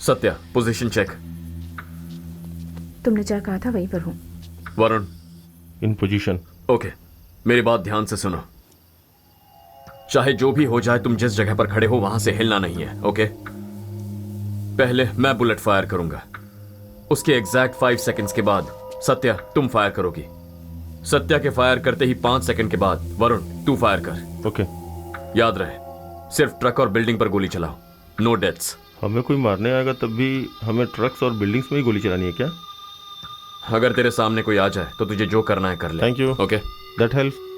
Satya, position check. तुमने जहाँ कहा था वहीं पर हूँ। वरुण, इन पोजीशन। ओके, मेरी बात ध्यान से सुनो। चाहे जो भी हो जाए, तुम जिस जगह पर खड़े हो वहां से हिलना नहीं है, ओके? पहले मैं बुलेट फायर करूंगा, उसके एग्जैक्ट 5 सेकंड्स के बाद सत्या तुम फायर करोगी। सत्या के फायर करते ही 5 सेकंड के बाद वरुण तू फायर कर। ओके। याद रहे, सिर्फ ट्रक और बिल्डिंग पर गोली चलाओ, नो डेथ्स। हमें कोई मारने आएगा तब भी हमें ट्रक्स और बिल्डिंग्स में ही गोली चलानी है क्या? अगर तेरे सामने कोई आ जाए तो तुझे जो करना है कर ले। Thank you. Okay, that helps.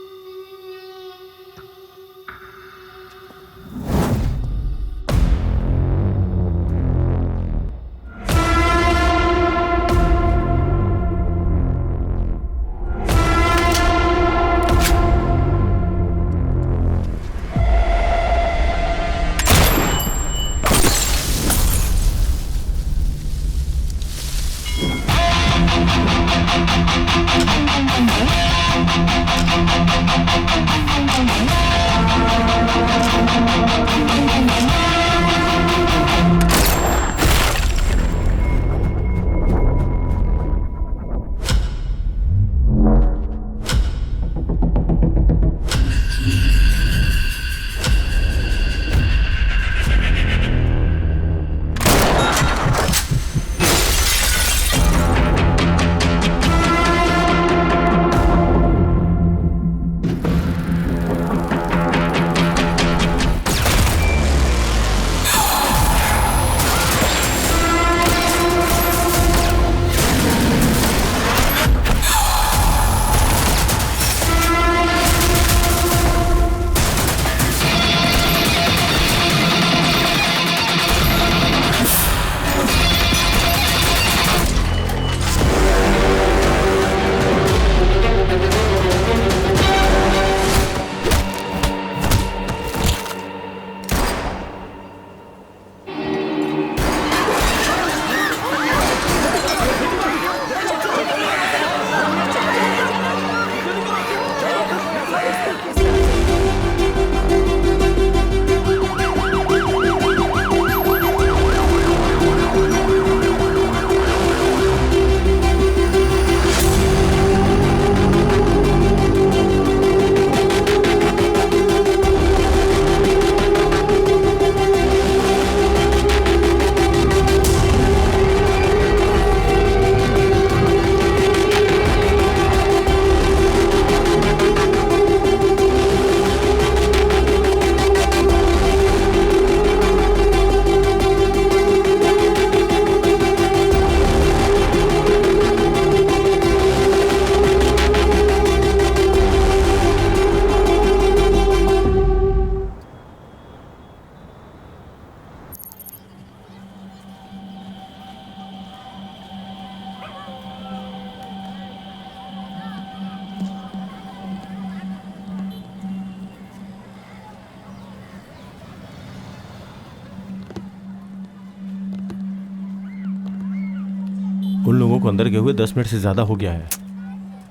उन लोगों को अंदर गए हुए 10 मिनट से ज्यादा हो गया है।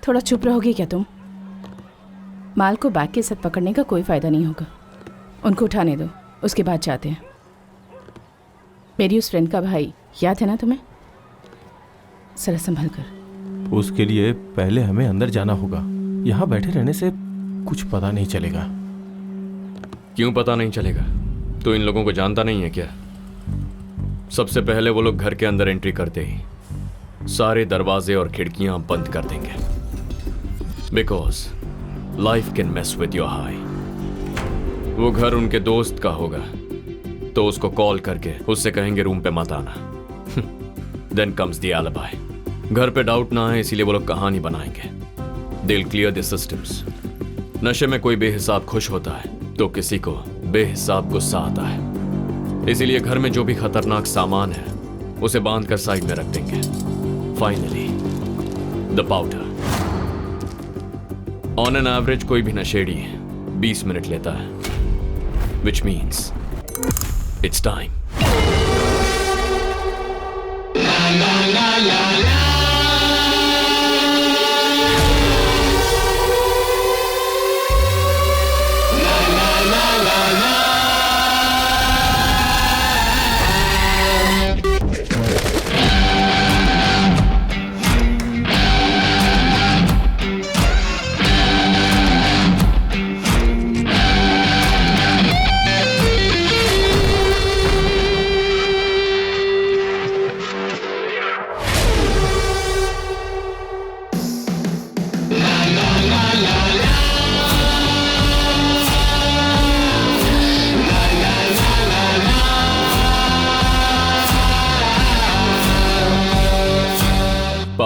थोड़ा चुप रहोगे क्या तुम? माल को बैग के साथ पकड़ने का कोई फायदा नहीं होगा। उनको उठाने दो, उसके बाद जाते हैं। मेरी उस फ्रेंड का भाई याद है ना तुम्हें? जरा संभल कर। उसके लिए पहले हमें अंदर जाना होगा। यहाँ बैठे रहने से कुछ पता नहीं चलेगा। क्यों पता नहीं चलेगा? तो इन लोगों को जानता नहीं है क्या? सबसे पहले वो लोग घर के अंदर एंट्री करते ही सारे दरवाजे और खिड़कियां बंद कर देंगे, because life can mess with your high. वो घर उनके दोस्त का होगा तो उसको कॉल करके उससे कहेंगे रूम पे मत आना। Then comes the alibi. घर पे डाउट ना आए इसीलिए वो लोग कहानी बनाएंगे। They will clear the systems. नशे में कोई बेहिसाब खुश होता है तो किसी को बेहिसाब गुस्सा आता है, इसीलिए घर में जो भी खतरनाक सामान है उसे बांध कर साइड में रख देंगे। Finally the powder. On an average कोई भी नशेड़ी 20 मिनट लेता है, which means it's time.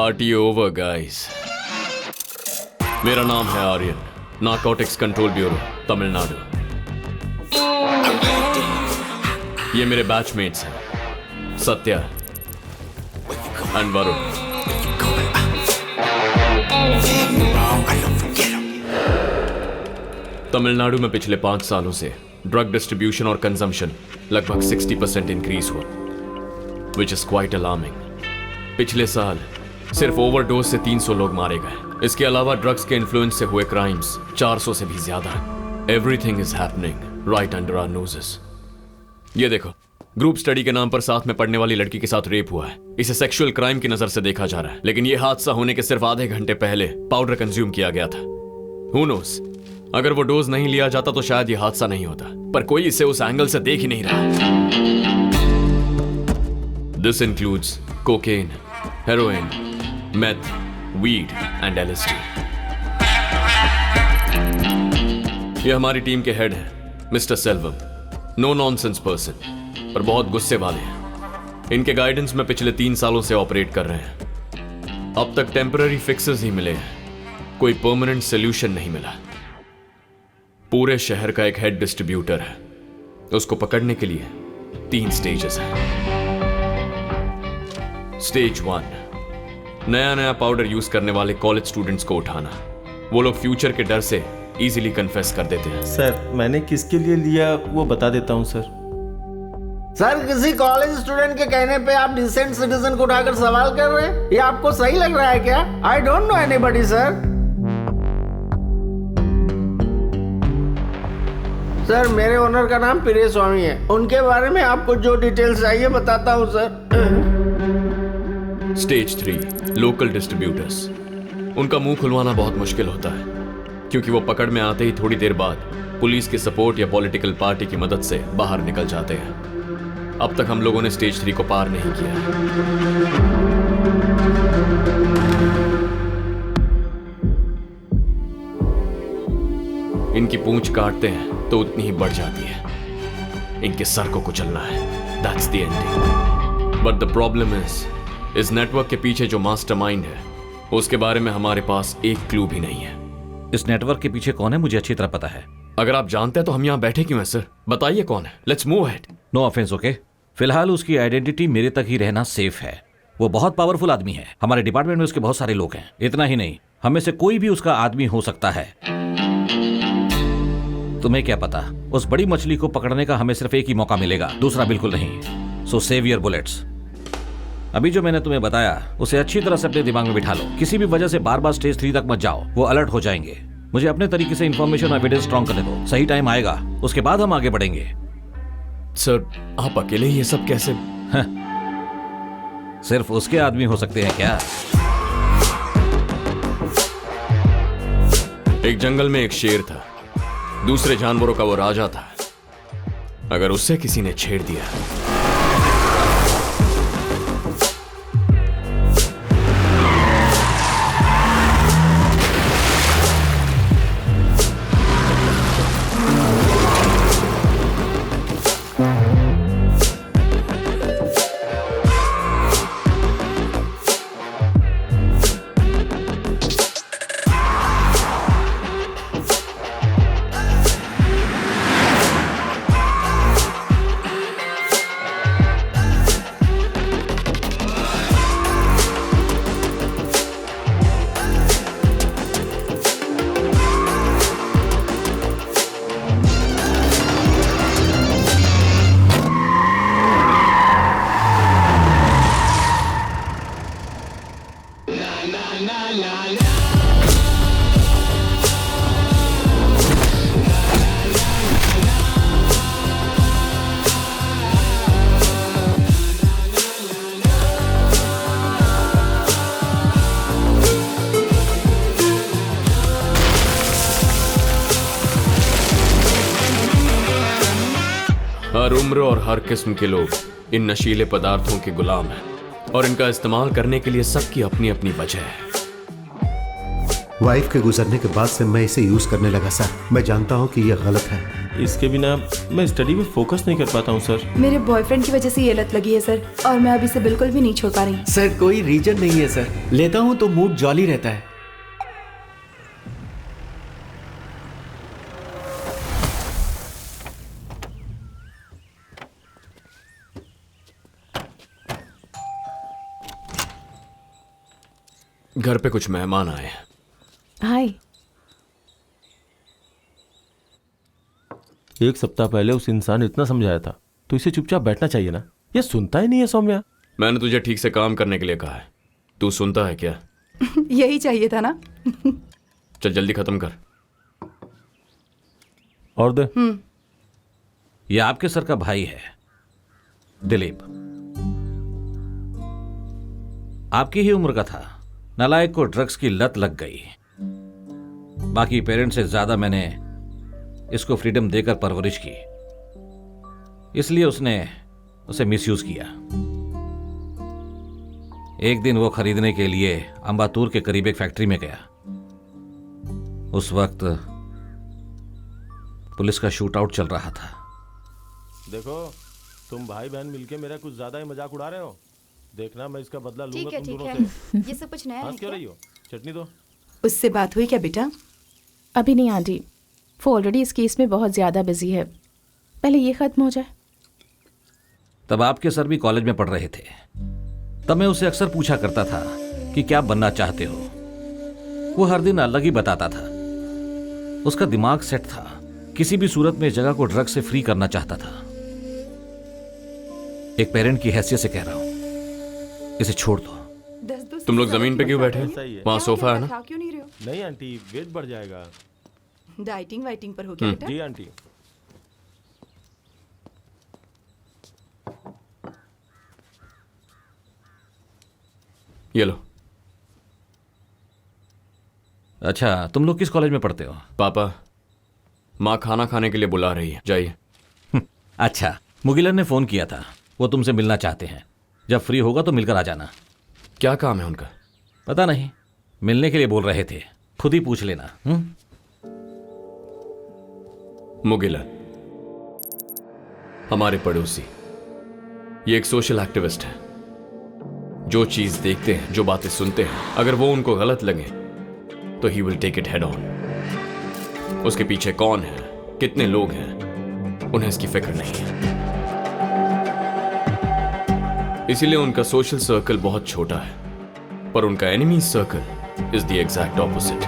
Party over guys. मेरा नाम है Aryan, narcotics control bureau Tamilnadu. ये मेरे बैचमेट्स हैं, सत्या एंड वरुण। तमिलनाडु में पिछले 5 सालों से ड्रग डिस्ट्रीब्यूशन और कंजम्पशन लगभग 60% इंक्रीज हुआ, विच इज क्वाइट अलार्मिंग। पिछले साल सिर्फ ओवरडोज से 300 लोग मारे गए। इसके अलावा ड्रग्स के इन्फ्लुएंस से हुए क्राइम्स 400 से भी ज्यादा हैं। Everything is happening right under our noses. ये देखो, ग्रुप स्टडी के नाम पर साथ में पढ़ने वाली लड़की के साथ रेप हुआ है। इसे सेक्सुअल क्राइम की नजर से देखा जा रहा है, लेकिन यह हादसा होने के सिर्फ आधे घंटे पहले पाउडर कंज्यूम किया गया था। Who knows? अगर वो डोज नहीं लिया जाता तो शायद यह हादसा नहीं होता, पर कोई इसे उस एंगल से देख ही नहीं रहा। This includes cocaine, heroin, meth, weed and LSD। ये हमारी टीम के हेड हैं, mister Selvam. No nonsense person, पर बहुत गुस्से वाले हैं। इनके गाइडेंस में पिछले 3 सालों से ऑपरेट कर रहे हैं। अब तक टेम्पररी फिक्सेस ही मिले हैं, कोई परमानेंट सोल्यूशन नहीं मिला। पूरे शहर का एक हेड डिस्ट्रीब्यूटर है, उसको पकड़ने के लिए 3 स्टेजेस हैं। स्टेज 1, नया पाउडर यूज करने वाले कॉलेज स्टूडेंट्स को उठाना। वो लोग फ्यूचर के डर से इजीली कन्फेस कर देते हैं। सर, मैंने किसके लिए लिया वो बता देता हूँ सर। सर, किसी कॉलेज स्टूडेंट के कहने पे आप डिसेंट सिटीजन को उठाकर सवाल कर रहे हैं? ये आपको सही लग रहा है क्या? I don't know anybody sir. Sir, मेरे ओनर का नाम पिरे स्वामी है। उनके बारे में आपको जो डिटेल्स चाहिए बताता हूँ सर। Stage 3, local distributors. उनका मुंह खुलवाना बहुत मुश्किल होता है, क्योंकि वो पकड़ में आते ही थोड़ी देर बाद पुलिस की सपोर्ट या पॉलिटिकल पार्टी की मदद से बाहर निकल जाते हैं। अब तक हम लोगों ने स्टेज 3 को पार नहीं किया। इनकी पूंछ काटते हैं तो उतनी ही बढ़ जाती है। इनके सर को कुचलना है, that's the ending. But the problem इस नेटवर्क के पीछे जो मास्टरमाइंड है, उसके बारे में हमारे पास एक क्लू भी नहीं है। इस नेटवर्क के पीछे कौन है मुझे अच्छी तरह पता है। अगर आप जानते हैं तो हम यहाँ बैठे क्यों हैं सर? बताइए कौन है। Let's move ahead. No offence, okay? फिलहाल उसकी आइडेंटिटी मेरे तक ही रहना सेफ है। वो बहुत पावरफुल आदमी है। हमारे डिपार्टमेंट में उसके बहुत सारे लोग हैं। इतना ही नहीं, हमें से कोई भी उसका आदमी हो सकता है। तुम्हें क्या पता, उस बड़ी मछली को पकड़ने का हमें सिर्फ एक ही मौका मिलेगा, दूसरा बिल्कुल नहीं। सो सेव योर बुलेट्स। अभी जो मैंने तुम्हें बताया उसे अच्छी तरह से अपने दिमाग में बिठा लो। किसी भी वजह से बार बार स्टेज 3 तक मत जाओ, वो अलर्ट हो जाएंगे। मुझे अपने तरीके से इंफॉर्मेशन और एविडेंस स्ट्रॉन्ग करने दो। सही टाइम आएगा, उसके बाद हम आगे बढ़ेंगे। सर, आप अकेले ये सब कैसे? सिर्फ उसके आदमी हो सकते हैं क्या? एक जंगल में एक शेर था, दूसरे जानवरों का वो राजा था। अगर उससे किसी ने छेड़ दिया हर उम्र और हर किस्म के लोग इन नशीले पदार्थों के गुलाम हैं और इनका इस्तेमाल करने के लिए सबकी अपनी अपनी वजह है। वाइफ के गुजरने के बाद से मैं इसे यूज करने लगा सर। मैं जानता हूँ कि यह गलत है। इसके बिना मैं स्टडी में फोकस नहीं कर पाता हूँ सर। मेरे बॉयफ्रेंड की वजह से ये लत लगी है सर, और मैं अब इसे बिल्कुल भी नहीं छोड़ पा रही। सर कोई रीजन नहीं है सर, लेता हूँ तो मूड जॉली रहता है। घर पे कुछ मेहमान आए हैं। हाय। एक सप्ताह पहले उस इंसान ने इतना समझाया था, तो इसे चुपचाप बैठना चाहिए ना। ये सुनता ही नहीं है सौम्या। मैंने तुझे ठीक से काम करने के लिए कहा है, तू सुनता है क्या? यही चाहिए था ना। चल जल्दी खत्म कर। और दे। यह आपके सर का भाई है, दिलीप। आपकी ही उम्र का था। नालायक को ड्रग्स की लत लग गई। बाकी पेरेंट्स से ज्यादा मैंने इसको फ्रीडम देकर परवरिश की, इसलिए उसने उसे मिसयूज किया। एक दिन वो खरीदने के लिए अंबातूर के करीब एक फैक्ट्री में गया। उस वक्त पुलिस का शूट आउट चल रहा था। देखो, तुम भाई बहन मिलके मेरा कुछ ज्यादा ही मजाक उड़ा रहे हो। देखना मैं इसका बदला लूंगा तुम दोनों से। ये सब कुछ नया है हंस क्यों क्या? रही हो? चटनी दो। उससे बात हुई क्या बेटा? अभी नहीं आंटी, वो ऑलरेडी इस केस में बहुत ज़्यादा बिजी है। पहले ये ख़त्म हो जाए। तब आपके सर भी कॉलेज में पढ़ रहे थे। तब मैं उसे अक्सर पूछा करता था कि क्या बनना चाहते हो। वो हर दिन अलग ही बताता था। उसका दिमाग सेट था, किसी भी सूरत में जगह को ड्रग से फ्री करना चाहता था। एक पेरेंट की हैसियत से कह रहा हूं, इसे छोड़ दो। तुम लोग जमीन पे क्यों बैठे? ऐसा ही है। वहाँ सोफा है ना? खा क्यों नहीं रहे हो? नहीं आंटी, वेट बढ़ जाएगा। डाइटिंग वाइटिंग पर हो क्या बेटा? जी आंटी। ये लो। अच्छा, तुम लोग किस कॉलेज में पढ़ते हो? पापा, माँ खाना खाने के लिए बुला रही है, जाइए। अच्छा, मुगिलन ने फोन किया था, वो तुमसे मिलना चाहते हैं। जब फ्री होगा तो मिलकर आ जाना। क्या काम है उनका? पता नहीं, मिलने के लिए बोल रहे थे, खुद ही पूछ लेना। मुगिलन, हमारे पड़ोसी, ये एक सोशल एक्टिविस्ट है। जो चीज देखते हैं, जो बातें सुनते हैं, अगर वो उनको गलत लगे तो he will take it head on. उसके पीछे कौन है, कितने लोग हैं, उन्हें इसकी फिक्र नहीं है। इसीलिए उनका सोशल सर्कल बहुत छोटा है, पर उनका enemy circle is the exact opposite.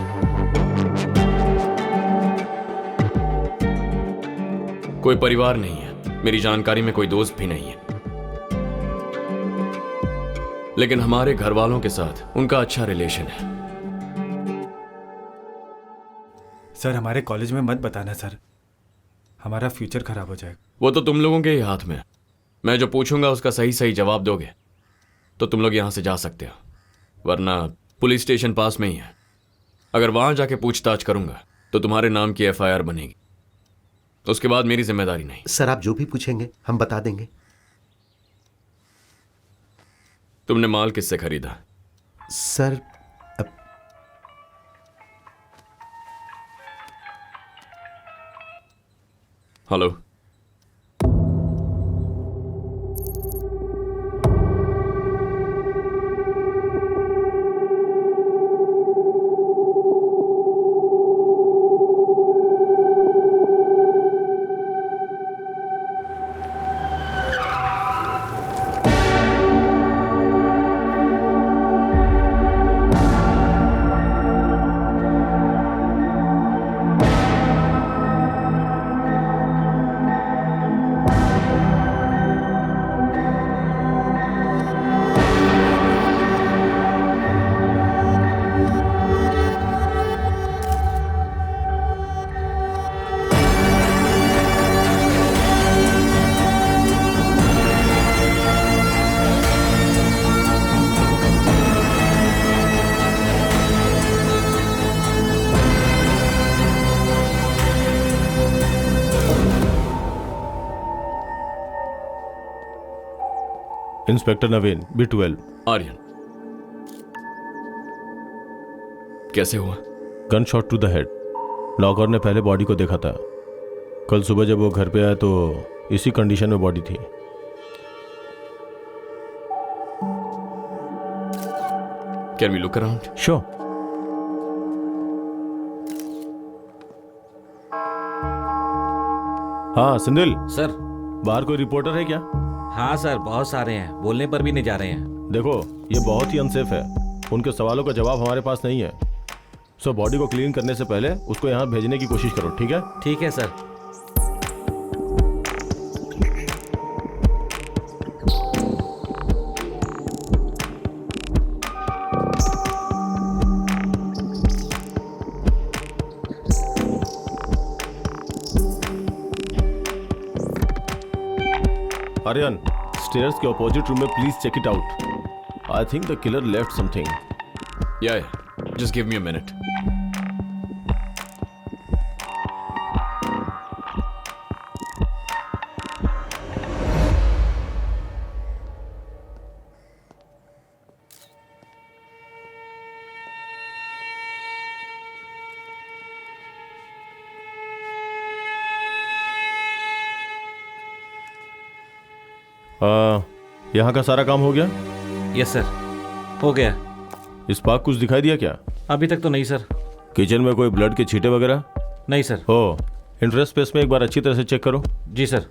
कोई परिवार नहीं है, मेरी जानकारी में कोई दोस्त भी नहीं है, लेकिन हमारे घर वालों के साथ उनका अच्छा रिलेशन है। सर हमारे कॉलेज में मत बताना सर, हमारा फ्यूचर खराब हो जाएगा। वो तो तुम लोगों के ही हाथ में है। मैं जो पूछूंगा उसका सही सही जवाब दोगे तो तुम लोग यहां से जा सकते हो, वरना पुलिस स्टेशन पास में ही है। अगर वहां जाके पूछताछ करूंगा तो तुम्हारे नाम की एफआईआर बनेगी, तो उसके बाद मेरी जिम्मेदारी नहीं। सर आप जो भी पूछेंगे हम बता देंगे। तुमने माल किससे खरीदा? Sir hello, inspector Naveen, B12। Aryan, कैसे हुआ? Gun shot to the head. Locker ने पहले बॉडी को देखा था। कल सुबह जब वो घर पे आया तो इसी कंडीशन में बॉडी थी। Can we look around? Sure. हाँ सिंधिल, सर। बाहर कोई रिपोर्टर है क्या? हाँ सर, बहुत सारे हैं, बोलने पर भी नहीं जा रहे हैं। देखो ये बहुत ही अनसेफ है, उनके सवालों का जवाब हमारे पास नहीं है। सो बॉडी को क्लीन करने से पहले उसको यहाँ भेजने की कोशिश करो, ठीक है? ठीक है सर। आर्यन, स्टेयर्स के अपोजिट रूम में please check it out. I think the killer left something. Yeah, just give me a minute. यहाँ का सारा काम हो गया? यस सर, हो गया। स्पार्क कुछ दिखाई दिया क्या? अभी तक तो नहीं सर। किचन में कोई ब्लड के छींटे वगैरह? नहीं सर। हो, इंटरेस्ट स्पेस में एक बार अच्छी तरह से चेक करो। जी सर।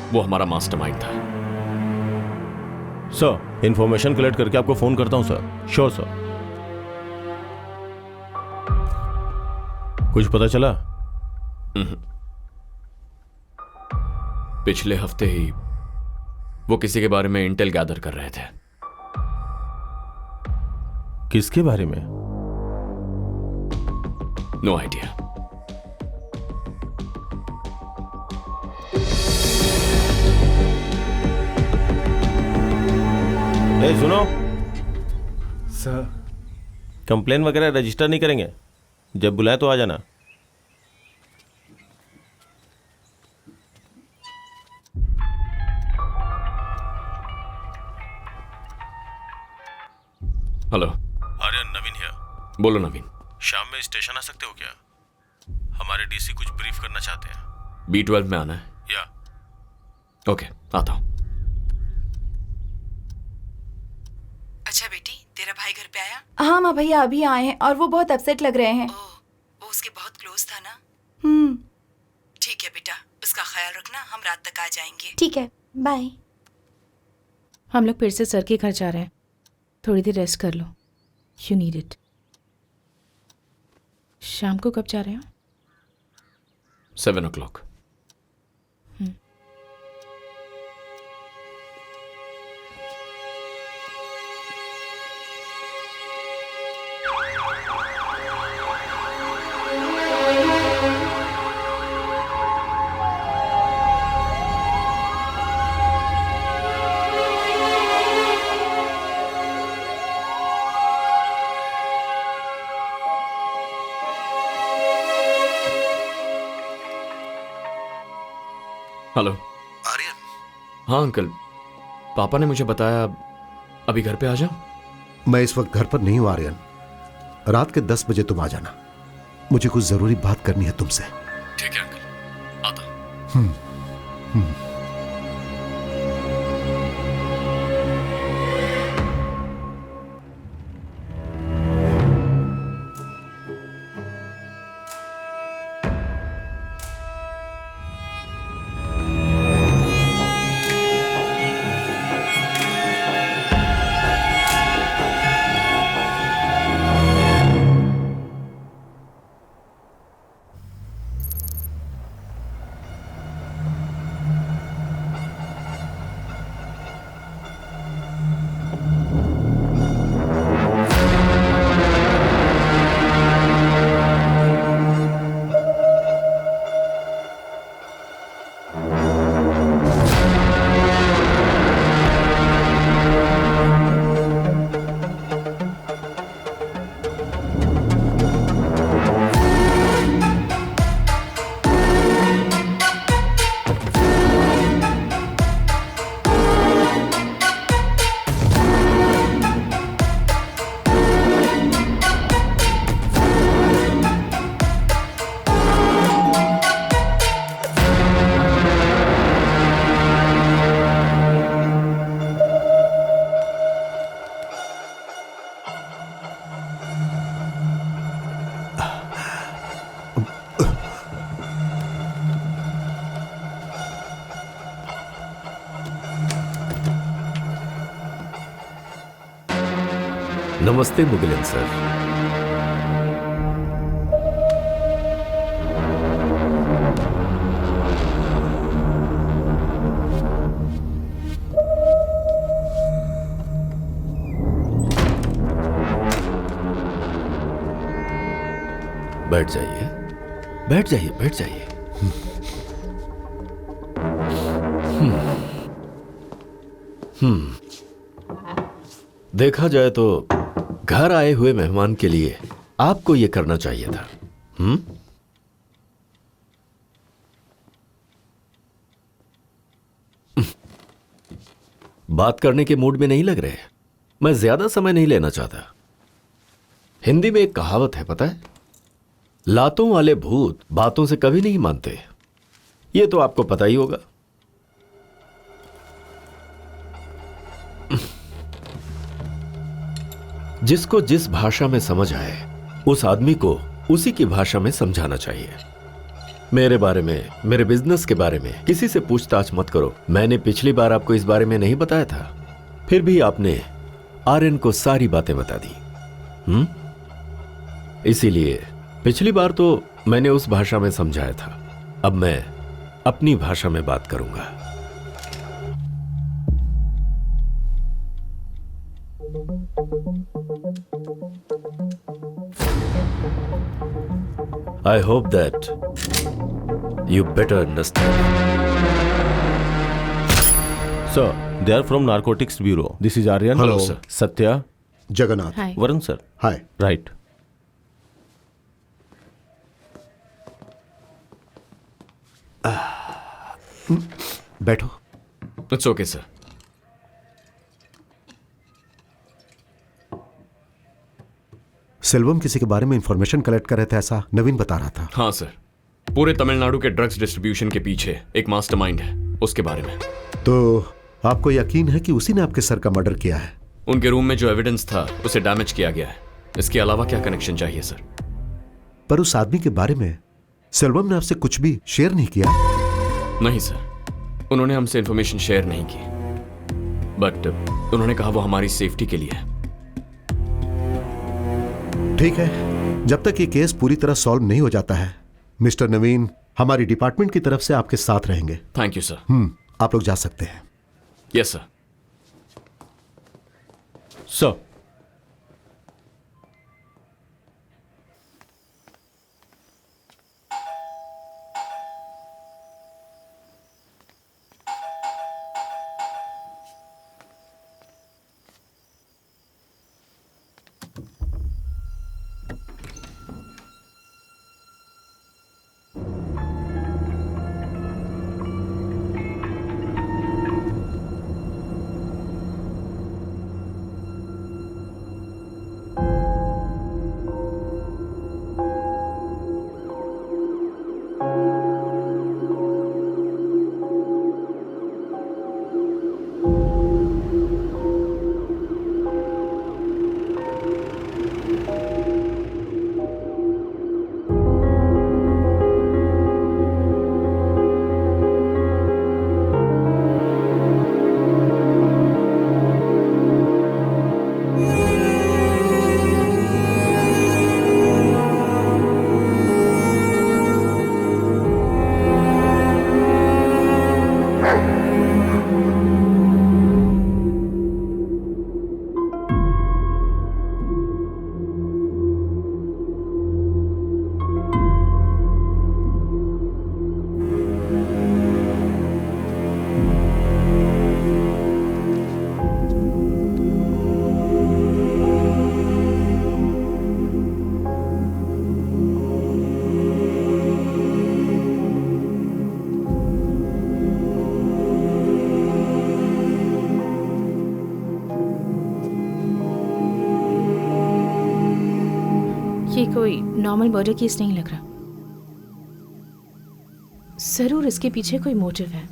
वो हमारा मास्टरमाइंड था। सर, इंफॉर्मेशन कलेक्ट करके आपको फोन करता हूं सर। Sure sir. कुछ पता चला? पिछले हफ्ते ही वो किसी के बारे में इंटेल गैदर कर रहे थे। किसके बारे में? No idea. सुनो सर, कंप्लेन वगैरह रजिस्टर नहीं करेंगे। जब बुलाए तो आ जाना। Hello Aryan, Naveen here. बोलो नवीन। शाम में स्टेशन आ सकते हो क्या? हमारे डीसी कुछ ब्रीफ करना चाहते हैं। B12 में आना है? या ओके, आता हूं। अच्छा बेटी, तेरा भाई घर पे आया? हाँ माँ, भैया अभी आए हैं और वो बहुत अपसेट लग रहे हैं। वो उसके बहुत क्लोज था ना? ठीक है बेटा, उसका ख्याल रखना, हम रात तक आ जाएंगे। ठीक है, बाय। हम लोग फिर से सर के घर जा रहे हैं, थोड़ी देर रेस्ट कर लो। You need it. शाम को कब जा रहे हो? 7 o'clock। हेलो आर्यन, हाँ अंकल, पापा ने मुझे बताया अभी घर पे आ जाओ। मैं इस वक्त घर पर नहीं हूं आर्यन। रात के 10 बजे तुम आ जाना। मुझे कुछ जरूरी बात करनी है तुमसे। ठीक है अंकल, आता हूं। नमस्ते मुगिलन सर। बैठ जाइए, बैठ जाइए, बैठ जाइए। देखा जाए तो घर आए हुए मेहमान के लिए आपको यह करना चाहिए था। बात करने के मूड में नहीं लग रहे। मैं ज्यादा समय नहीं लेना चाहता। हिंदी में एक कहावत है, पता है, लातों वाले भूत बातों से कभी नहीं मानते। ये तो आपको पता ही होगा। जिसको जिस भाषा में समझ आए उस आदमी को उसी की भाषा में समझाना चाहिए। मेरे बारे में, मेरे बिजनेस के बारे में किसी से पूछताछ मत करो। मैंने पिछली बार आपको इस बारे में नहीं बताया था, फिर भी आपने आर्यन को सारी बातें बता दी। इसीलिए पिछली बार तो मैंने उस भाषा में समझाया था, अब मैं अपनी भाषा में बात करूंगा। I hope that you better understand. Sir, they are from Narcotics Bureau. This is Aryan. Hello, sir. Satya. Jagannath. Hi. Varun, sir. Hi. Right. बैठो। It's okay sir. सेल्वम किसी के बारे में इंफॉर्मेशन कलेक्ट कर रहे थे, ऐसा नवीन बता रहा था। हाँ सर, पूरे तमिलनाडु के ड्रग्स डिस्ट्रीब्यूशन के पीछे एक मास्टरमाइंड है, उसके बारे में। तो आपको यकीन है कि उसी ने आपके सर का मर्डर किया है? उनके रूम में जो एविडेंस था उसे डैमेज किया गया है। इसके अलावा क्या कनेक्शन चाहिए सर? पर उस आदमी के बारे में सेल्वम ने आपसे कुछ भी शेयर नहीं किया? नहीं सर, उन्होंने हमसे इंफॉर्मेशन शेयर नहीं की, बट उन्होंने कहा वो हमारी सेफ्टी के लिए है। ठीक है, जब तक ये केस पूरी तरह सॉल्व नहीं हो जाता है, मिस्टर नवीन हमारी डिपार्टमेंट की तरफ से आपके साथ रहेंगे। Thank you sir. आप लोग जा सकते हैं। Yes sir. Sir. ये कोई नॉर्मल मर्डर केस नहीं लग रहा। जरूर इसके पीछे कोई मोटिव है।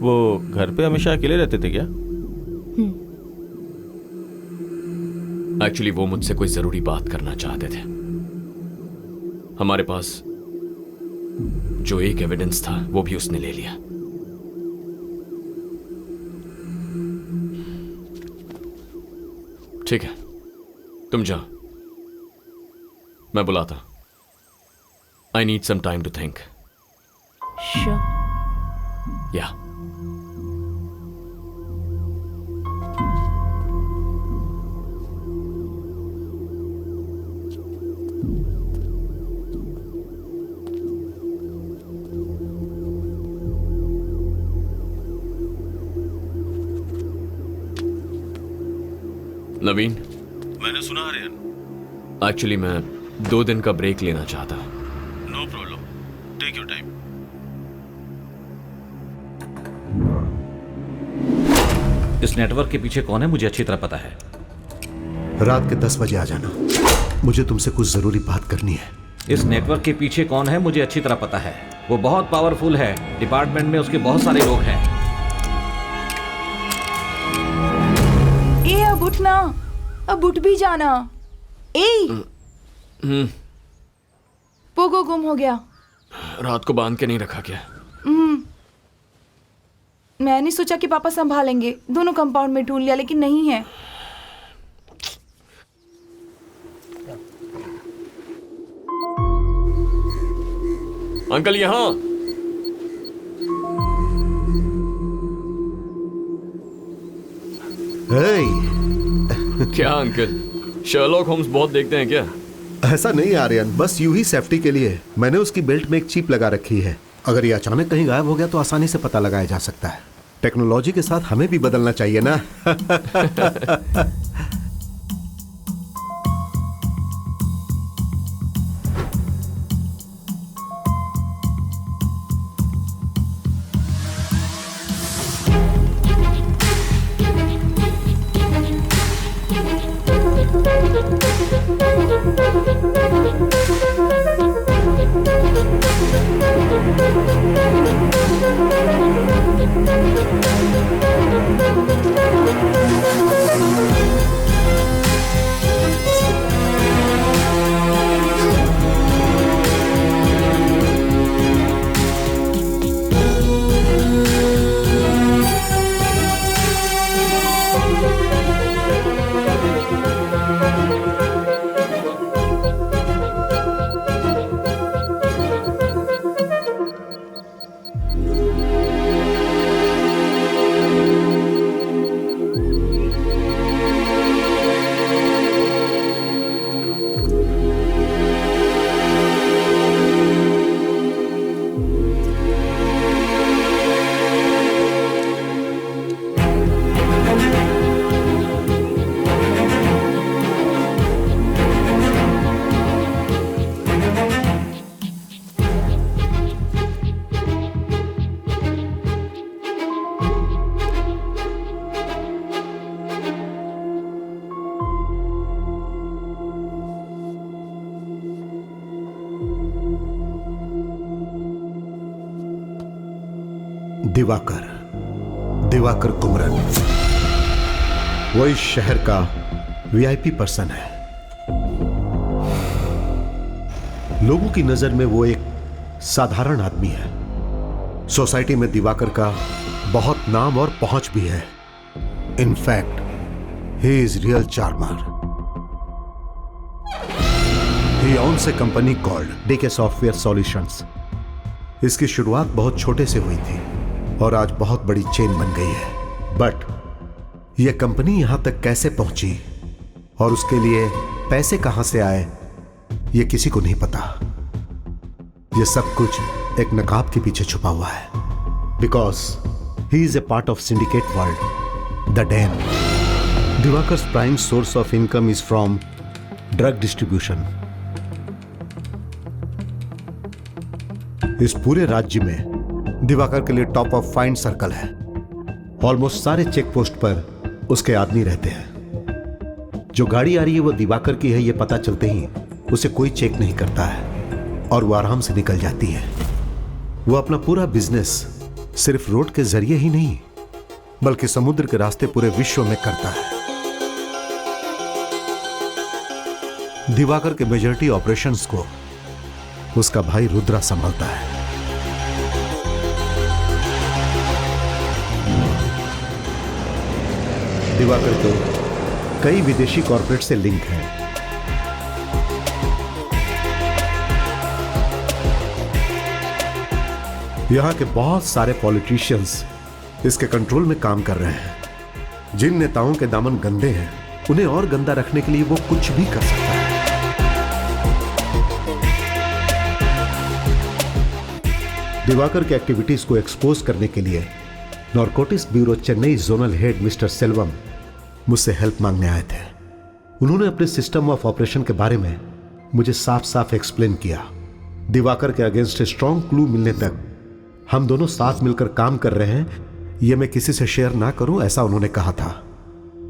वो घर पे हमेशा अकेले रहते थे क्या? एक्चुअली वो मुझसे कोई जरूरी बात करना चाहते थे। हमारे पास जो एक एविडेंस था वो भी उसने ले लिया। ठीक है, तुम जाओ, मैं बुलाता। I need some time to think. Sure. Yeah Naveen, मैंने सुना आर्यन। एक्चुअली मैं 2 दिन का ब्रेक लेना चाहता। No problem, take your time. इस नेटवर्क के पीछे कौन है मुझे अच्छी तरह पता है। रात के 10 बजे आ जाना, मुझे तुमसे कुछ जरूरी बात करनी है। इस नेटवर्क के पीछे कौन है मुझे अच्छी तरह पता है। वो बहुत पावरफुल है, डिपार्टमेंट में उसके बहुत सारे लोग हैं। ए अब उठना, अब उठ भी जाना। पोगो गुम हो गया। रात को बांध के नहीं रखा क्या? मैंने सोचा कि पापा संभालेंगे, दोनों कंपाउंड में ढूंढ लिया लेकिन नहीं है। अंकल यहाँ। क्या अंकल, शर्लॉक होम्स बहुत देखते हैं क्या? ऐसा नहीं आर्यन, बस यूं ही सेफ्टी के लिए मैंने उसकी बेल्ट में एक चिप लगा रखी है। अगर ये अचानक कहीं गायब हो गया तो आसानी से पता लगाया जा सकता है। टेक्नोलॉजी के साथ हमें भी बदलना चाहिए ना। दिवाकर कुमरन वो इस शहर का वीआईपी पर्सन है। लोगों की नजर में वो एक साधारण आदमी है। सोसाइटी में दिवाकर का बहुत नाम और पहुंच भी है। In fact he is real charmer. He owns a company called DK software solutions. इसकी शुरुआत बहुत छोटे से हुई थी और आज बहुत बड़ी चेन बन गई है। बट यह कंपनी यहां तक कैसे पहुंची और उसके लिए पैसे कहां से आए, यह किसी को नहीं पता। यह सब कुछ एक नकाब के पीछे छुपा हुआ है। Because he is a part of syndicate world, the dam. Divakar's prime source of income is from drug distribution. इस पूरे राज्य में दिवाकर के लिए टॉप ऑफ फाइंड सर्कल है। ऑलमोस्ट सारे चेक पोस्ट पर उसके आदमी रहते हैं। जो गाड़ी आ रही है वो दिवाकर की है, ये पता चलते ही उसे कोई चेक नहीं करता है और वो आराम से निकल जाती है। वो अपना पूरा बिजनेस सिर्फ रोड के जरिए ही नहीं बल्कि समुद्र के रास्ते पूरे विश्व में करता है। दिवाकर के मेजॉरिटी ऑपरेशंस को उसका भाई रुद्रा संभालता है। दिवाकर को कई विदेशी कॉरपोरेट से लिंक है। यहां के बहुत सारे पॉलिटिशियंस इसके कंट्रोल में काम कर रहे हैं। जिन नेताओं के दामन गंदे हैं, उन्हें और गंदा रखने के लिए वो कुछ भी कर सकता है। दिवाकर के एक्टिविटीज को एक्सपोज करने के लिए narcotics bureau Chennai zonal head mister Selvam मुझसे हेल्प मांगने आए थे। उन्होंने अपने सिस्टम ऑफ ऑपरेशन के बारे में मुझे साफ साफ एक्सप्लेन किया। दिवाकर के अगेंस्ट स्ट्रॉन्ग क्लू मिलने तक हम दोनों साथ मिलकर काम कर रहे हैं, यह मैं किसी से शेयर ना करूं, ऐसा उन्होंने कहा था।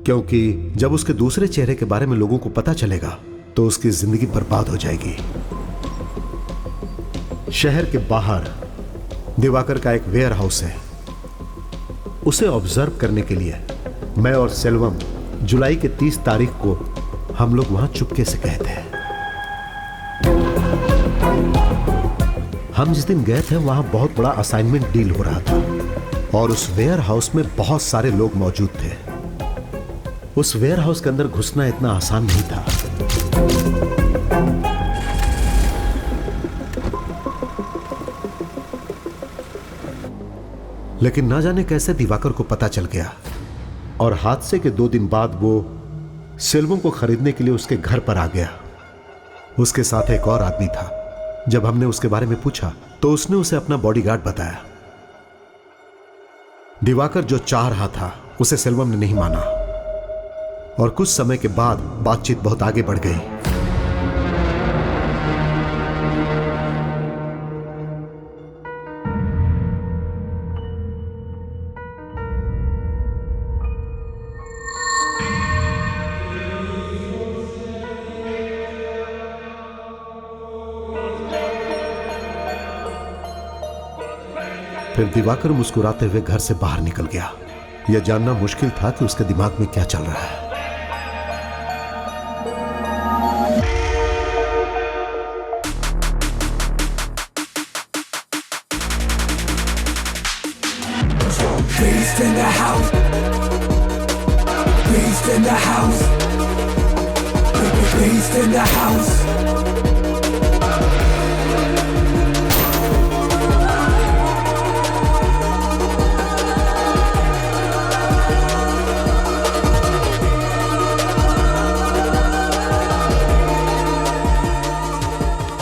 क्योंकि जब उसके दूसरे चेहरे के बारे में लोगों को पता चलेगा तो उसकी जिंदगी बर्बाद हो जाएगी। शहर के बाहर दिवाकर का एक वेयर हाउस है। उसे ऑब्जर्व करने के लिए मैं और सेल्वम जुलाई के 30 तारीख को हम लोग वहां चुपके से गए थे। हम जिस दिन गए थे वहां बहुत बड़ा असाइनमेंट डील हो रहा था और उस वेयर हाउस में बहुत सारे लोग मौजूद थे। उस वेयर हाउस के अंदर घुसना इतना आसान नहीं था। लेकिन ना जाने कैसे दिवाकर को पता चल गया और हादसे के 2 दिन बाद वो सेल्वम को खरीदने के लिए उसके घर पर आ गया। उसके साथ एक और आदमी था। जब हमने उसके बारे में पूछा तो उसने उसे अपना बॉडीगार्ड बताया। दिवाकर जो चाह रहा था उसे सेल्वम ने नहीं माना और कुछ समय के बाद बातचीत बहुत आगे बढ़ गई। फिर दिवाकर मुस्कुराते हुए घर से बाहर निकल गया। यह जानना मुश्किल था कि उसके दिमाग में क्या चल रहा है। Beast in the house. Beast in the house. Beast in the house.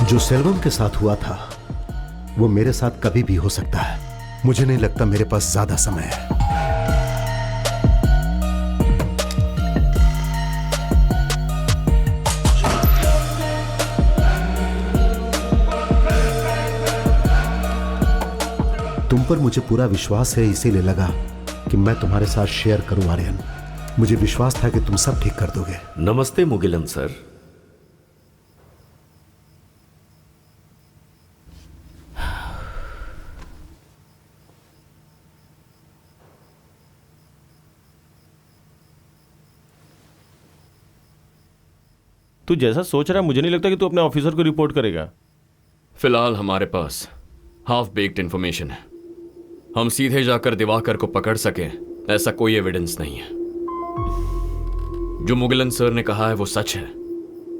जो सेल्वम के साथ हुआ था वो मेरे साथ कभी भी हो सकता है। मुझे नहीं लगता मेरे पास ज्यादा समय है। तुम पर मुझे पूरा विश्वास है, इसीलिए लगा कि मैं तुम्हारे साथ शेयर करूं आर्यन। मुझे विश्वास था कि तुम सब ठीक कर दोगे। नमस्ते मुगिलन सर। तू जैसा सोच रहा है मुझे नहीं लगता कि तू अपने ऑफिसर को रिपोर्ट करेगा। फिलहाल हमारे पास हाफ बेक्ड इंफॉर्मेशन है। हम सीधे जाकर दिवाकर को पकड़ सकें ऐसा कोई एविडेंस नहीं है। जो मुगिलन सर ने कहा है वो सच है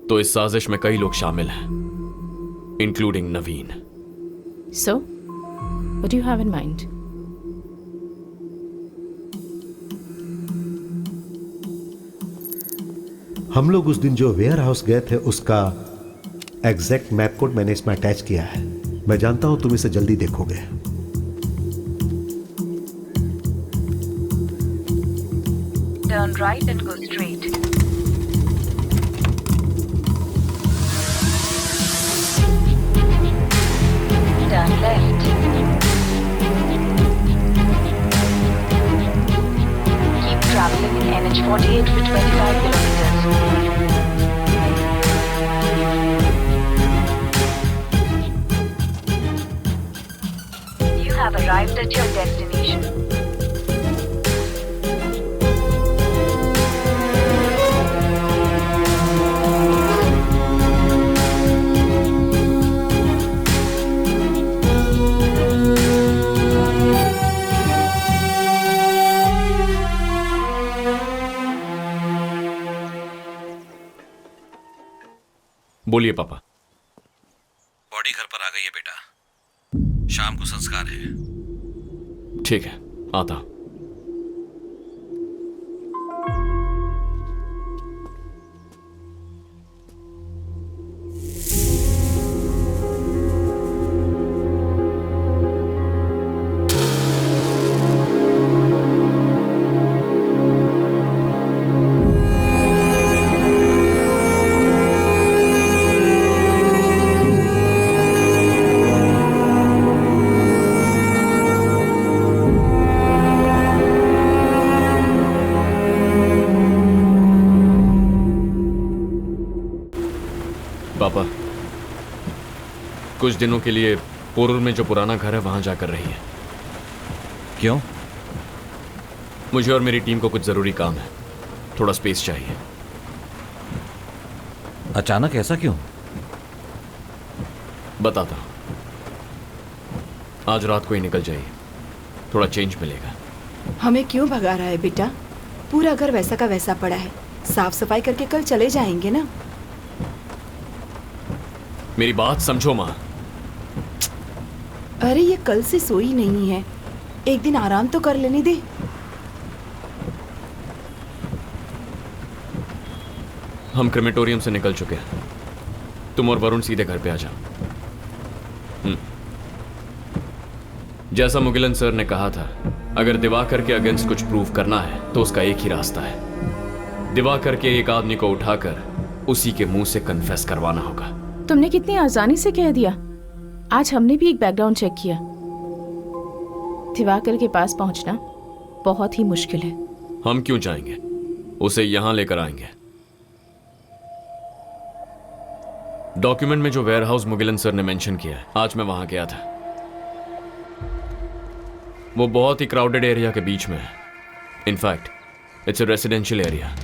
तो इस साजिश में कई लोग शामिल हैं, including Naveen. So, what do you have in mind? हम लोग उस दिन जो वेयर हाउस गए थे उसका एग्जैक्ट मैप कोड मैंने इसमें अटैच किया है। मैं जानता हूं तुम इसे जल्दी देखोगे। Turn right and go straight. Turn left. Keep traveling in NH48 for 25 kilometers. You have arrived at your destination. बोलिए पापा। बॉडी घर पर आ गई है बेटा, शाम को संस्कार है। ठीक है, आता हूं। पापा, कुछ दिनों के लिए पोरूर में जो पुराना घर है वहां जाकर रही है। क्यों? मुझे और मेरी टीम को कुछ जरूरी काम है, थोड़ा स्पेस चाहिए। अचानक ऐसा क्यों? बताता हूं। आज रात को ही निकल जाइए, थोड़ा चेंज मिलेगा। हमें क्यों भगा रहा है बेटा? पूरा घर वैसा का वैसा पड़ा है, साफ सफाई करके कल चले जाएंगे ना। मेरी बात समझो माँ। अरे ये कल से सोई नहीं है, एक दिन आराम तो कर लेने दे। हम क्रेमेटोरियम से निकल चुके हैं, तुम और वरुण सीधे घर पे आ जाओ। जैसा मुगिलन सर ने कहा था, अगर दिवाकर के अगेंस्ट कुछ प्रूव करना है तो उसका एक ही रास्ता है, दिवाकर के एक आदमी को उठाकर उसी के मुंह से कन्फेस करवाना होगा। तुमने कितनी आसानी से कह दिया। आज हमने भी एक बैकग्राउंड चेक किया। दिवाकर के पास पहुंचना बहुत ही मुश्किल है। हम क्यों जाएंगे, उसे यहां लेकर आएंगे। डॉक्यूमेंट में जो वेयरहाउस मुगिलन सर ने मेंशन किया है, आज मैं वहां गया था। वो बहुत ही क्राउडेड एरिया के बीच में है। In fact it's a residential area.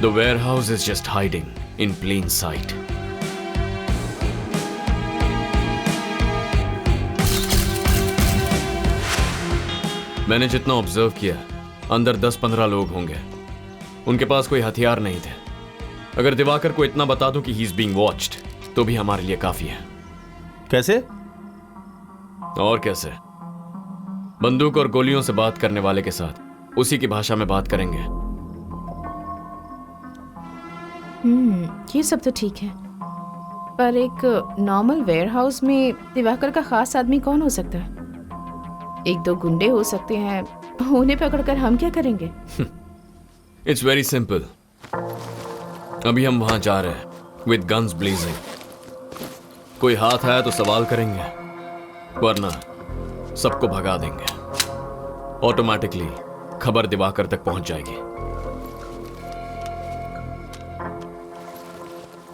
The warehouse is just hiding in plain sight. मैंने जितना ऑब्जर्व किया, अंदर 10-15 लोग होंगे। उनके पास कोई हथियार नहीं थे। अगर दिवाकर को इतना बता दूं कि ही इज बीइंग वॉच्ड, तो भी हमारे लिए काफी है। कैसे? और कैसे? बंदूक और गोलियों से बात करने वाले के साथ उसी की भाषा में बात करेंगे। ये सब तो ठीक है, पर एक नॉर्मल वेयरहाउस में दिवाकर का खास आदमी कौन हो सकता है? 1-2 गुंडे हो सकते हैं, उन्हें पकड़कर हम क्या करेंगे? It's very simple. अभी हम वहां जा रहे हैं विद गन्स ब्लेजिंग। कोई हाथ आया तो सवाल करेंगे, वरना सबको भगा देंगे। ऑटोमेटिकली खबर दिवाकर तक पहुंच जाएगी।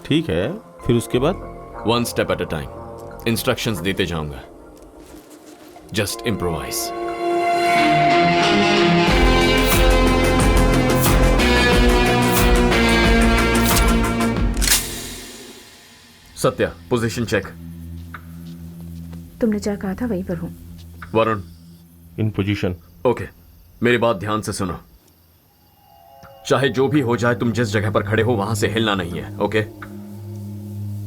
ठीक है, फिर उसके बाद? 1 step at a time, instructions देते जाऊंगा। Just improvise. Satya, position check. तुमने जहाँ कहा था वहीं पर हूँ। वरुण, इन पोजीशन। ओके, मेरी बात ध्यान से सुनो। चाहे जो भी हो जाए, तुम जिस जगह पर खड़े हो वहां से हिलना नहीं है, ओके?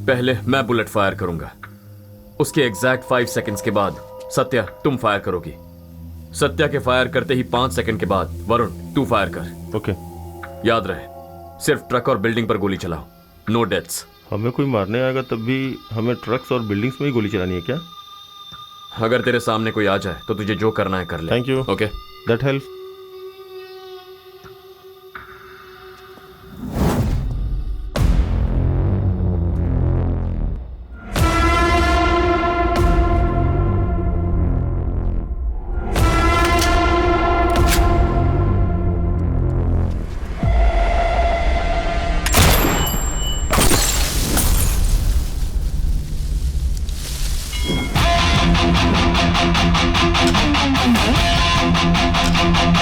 पहले मैं बुलेट फायर करूंगा, उसके एग्जैक्ट 5 सेकंड्स के बाद सत्या तुम फायर करोगी। सत्या के फायर करते ही 5 सेकंड के बाद वरुण तू फायर कर। ओके। याद रहे, सिर्फ ट्रक और बिल्डिंग पर गोली चलाओ, नो डेथ्स। हमें कोई मारने आएगा तब भी हमें ट्रक्स और बिल्डिंग्स में ही गोली चलानी है क्या? अगर तेरे सामने कोई आ जाए तो तुझे जो करना है कर ले। Thank you. Okay, that helps. Thank you.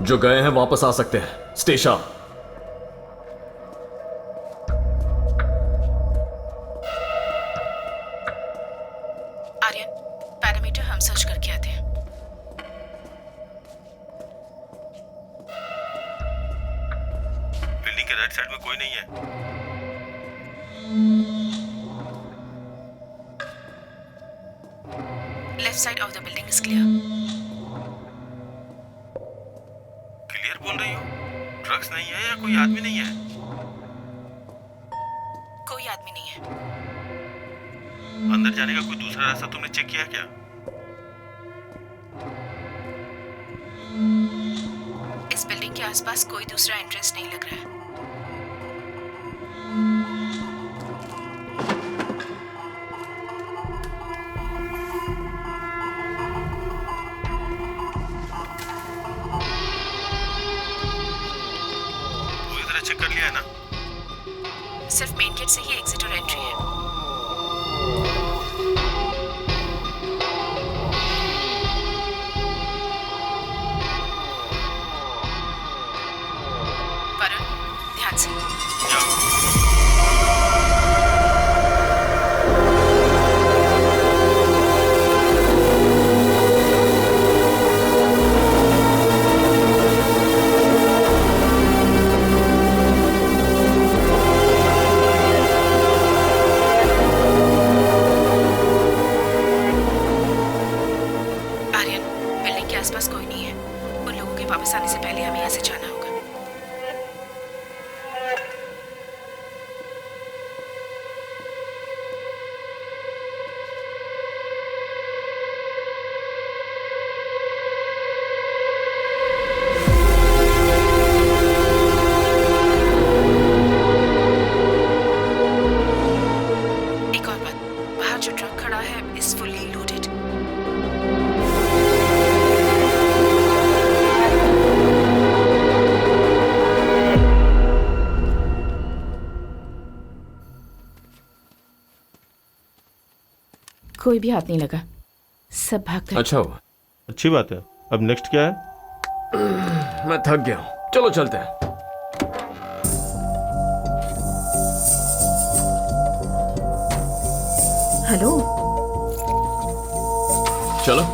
जो गए हैं वापस आ सकते हैं। स्टेशन। आर्यन, पैरामीटर हम सर्च करके आते हैं। बिल्डिंग के राइट साइड में कोई नहीं है। Left side of the building is clear. Clear बोल रही हो? ड्रग्स नहीं है या कोई आदमी नहीं है? कोई आदमी नहीं है। अंदर जाने का कोई दूसरा रास्ता तुमने चेक किया क्या? इस बिल्डिंग के आसपास कोई दूसरा एंट्रेंस नहीं लग रहा है। पूरी तरह चेक कर लिया है ना? सिर्फ मेन गेट से ही एग्जिट और एंट्री है। वरुण, ध्यान से। आर्यन, बिल्डिंग के आसपास कोई नहीं है। उन लोगों के वापस आने से पहले हमें यहाँ से जाना होगा। एक और बात, बाहर जो ट्रक खड़ा है इज फुल्ली लोडेड। कोई भी हाथ नहीं लगा, सब भाग गए। अच्छा हुआ। अच्छी बात है। अब नेक्स्ट क्या है? मैं थक गया हूं, चलो चलते हैं। हेलो, चलो।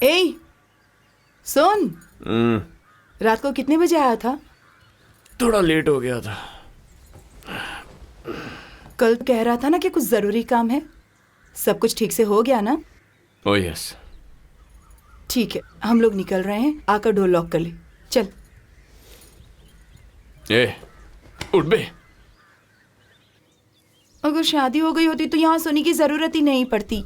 ए, सुन, रात को कितने बजे आया था? थोड़ा लेट हो गया था। कल कह रहा था ना कि कुछ जरूरी काम है। सब कुछ ठीक से हो गया ना? Oh yes. ठीक है, हम लोग निकल रहे हैं। आकर डोर लॉक कर ले। चल। ए, उठ बे। अगर शादी हो गई होती तो यहाँ सोने की जरूरत ही नहीं पड़ती।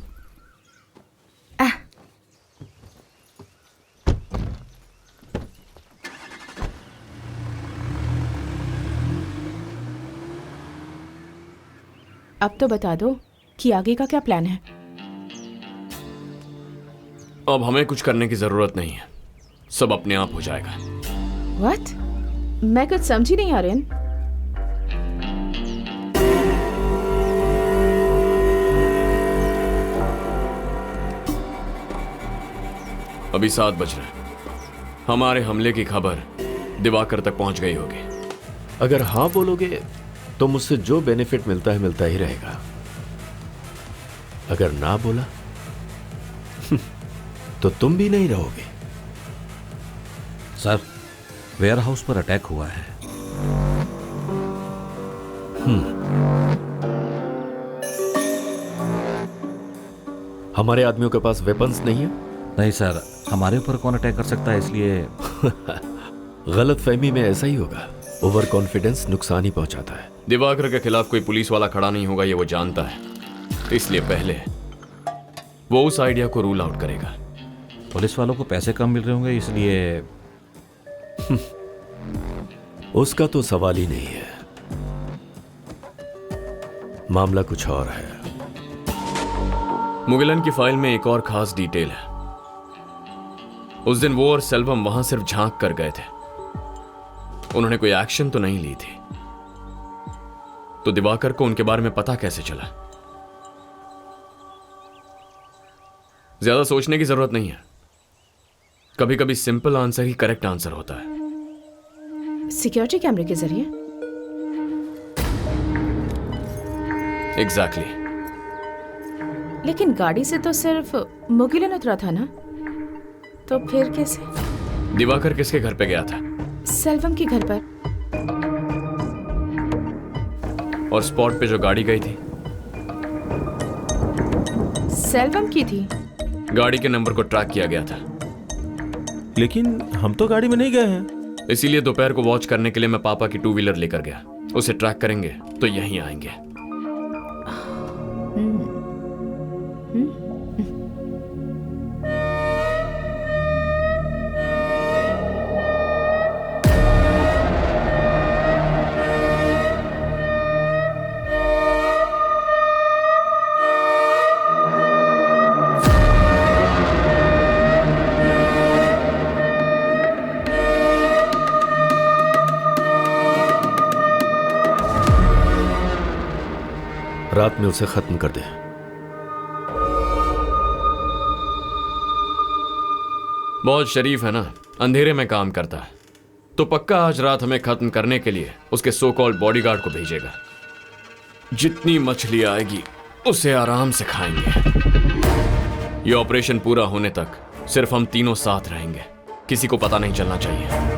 अब तो बता दो कि आगे का क्या प्लान है। अब हमें कुछ करने की जरूरत नहीं है, सब अपने आप हो जाएगा। व्हाट? मैं कुछ समझी नहीं आर्यन। अभी 7 बज रहे हैं। हमारे हमले की खबर दिवाकर तक पहुंच गई होगी। अगर हाँ बोलोगे तो मुझसे जो बेनिफिट मिलता ही रहेगा। अगर ना बोला तो तुम भी नहीं रहोगे। सर, वेयर हाउस पर अटैक हुआ है। हमारे आदमियों के पास वेपन्स नहीं है? नहीं सर, हमारे ऊपर कौन अटैक कर सकता है, इसलिए गलतफहमी में ऐसा ही होगा। ओवर कॉन्फिडेंस नुकसान ही पहुंचाता है। दिवाकर के खिलाफ कोई पुलिस वाला खड़ा नहीं होगा, ये वो जानता है। इसलिए पहले वो उस आइडिया को रूल आउट करेगा। पुलिस वालों को पैसे कम मिल रहे होंगे, इसलिए उसका तो सवाल ही नहीं है। मामला कुछ और है। मुगिलन की फाइल में एक और खास डिटेल है। उस दिन वो और सेल्वम वहां सिर्फ झांक कर गए थे, उन्होंने कोई एक्शन तो नहीं ली थी। तो दिवाकर को उनके बारे में पता कैसे चला? ज्यादा सोचने की जरूरत नहीं है, कभी कभी सिंपल आंसर ही करेक्ट आंसर होता है। सिक्योरिटी कैमरे के जरिए? एग्जैक्टली। लेकिन गाड़ी से तो सिर्फ मुगिलन उतरा था ना, तो फिर कैसे? दिवाकर किसके घर पे गया था? सेल्वम के घर पर। और स्पॉट पे जो गाड़ी गई थी? सेल्वम की थी। गाड़ी के नंबर को ट्रैक किया गया था। लेकिन हम तो गाड़ी में नहीं गए हैं। इसीलिए दोपहर को वॉच करने के लिए मैं पापा की 2 व्हीलर लेकर गया। उसे ट्रैक करेंगे तो यहीं आएंगे। रात में उसे खत्म कर दे। बहुत शरीफ है ना, अंधेरे में काम करता है, तो पक्का आज रात हमें खत्म करने के लिए उसके सो कॉल्ड बॉडीगार्ड को भेजेगा। जितनी मछली आएगी उसे आराम से खाएंगे। ये ऑपरेशन पूरा होने तक सिर्फ हम तीनों साथ रहेंगे, किसी को पता नहीं चलना चाहिए।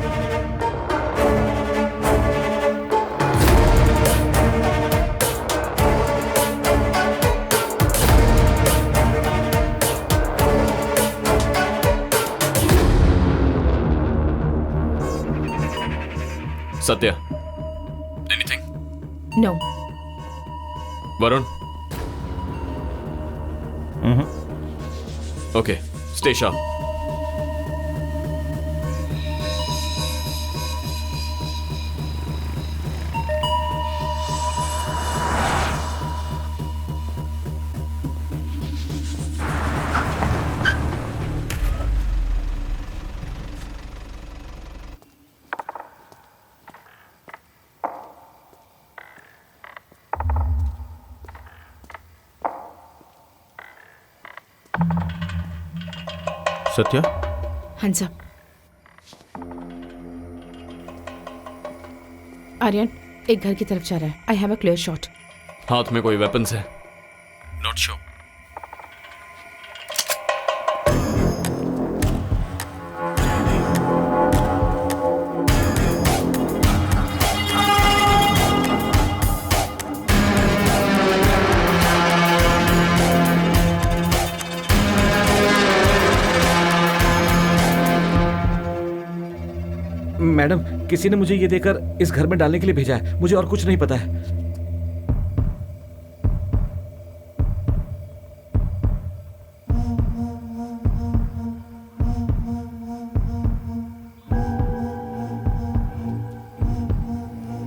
Satya, anything? No. Varun? Okay, stay sharp. Satya? Hands up. Aryan एक घर की तरफ जा रहा है। I have a clear shot. हाथ में कोई वेपन्स है? Not sure. मैडम, किसी ने मुझे ये देकर इस घर में डालने के लिए भेजा है। मुझे और कुछ नहीं पता है।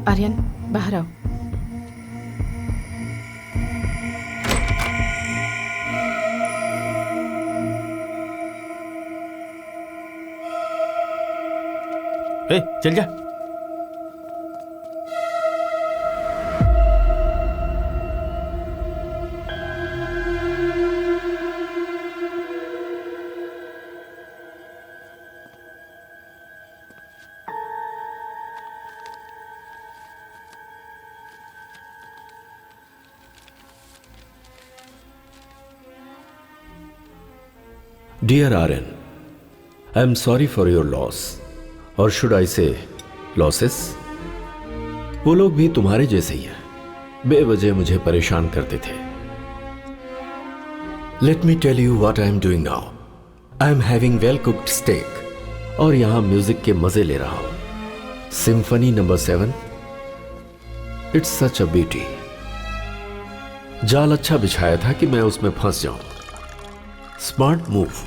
आर्यन बाहर आओ। ए, चल जा। Dear Aryan, I am sorry for your loss. और शुड आई से लॉसेस? वो लोग भी तुम्हारे जैसे ही हैं, बेवजह मुझे परेशान करते थे। Let me tell you what I am doing now. I am having well cooked steak और यहां म्यूजिक के मजे ले रहा हूं। Symphony number 7, it's such a beauty. जाल अच्छा बिछाया था कि मैं उसमें फंस जाऊं। Smart move.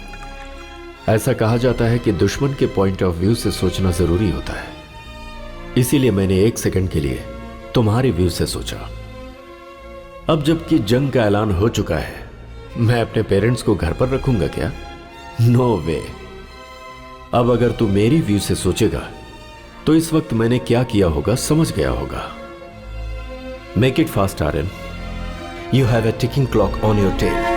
ऐसा कहा जाता है कि दुश्मन के पॉइंट ऑफ व्यू से सोचना जरूरी होता है, इसीलिए मैंने 1 सेकंड के लिए तुम्हारे व्यू से सोचा। अब जबकि जंग का ऐलान हो चुका है, मैं अपने पेरेंट्स को घर पर रखूंगा क्या? नो वे। अब अगर तू मेरी व्यू से सोचेगा तो इस वक्त मैंने क्या किया होगा समझ गया होगा। Make it fast Aryan, you have a ticking clock on your tail.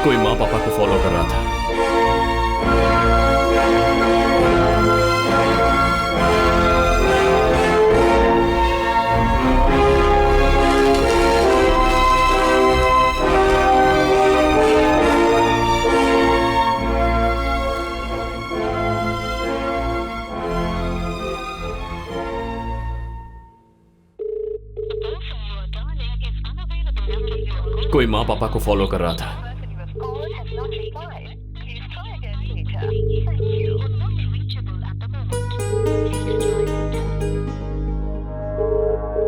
कोई माँ पापा को फॉलो कर रहा था। कोई माँ पापा को फॉलो कर रहा था।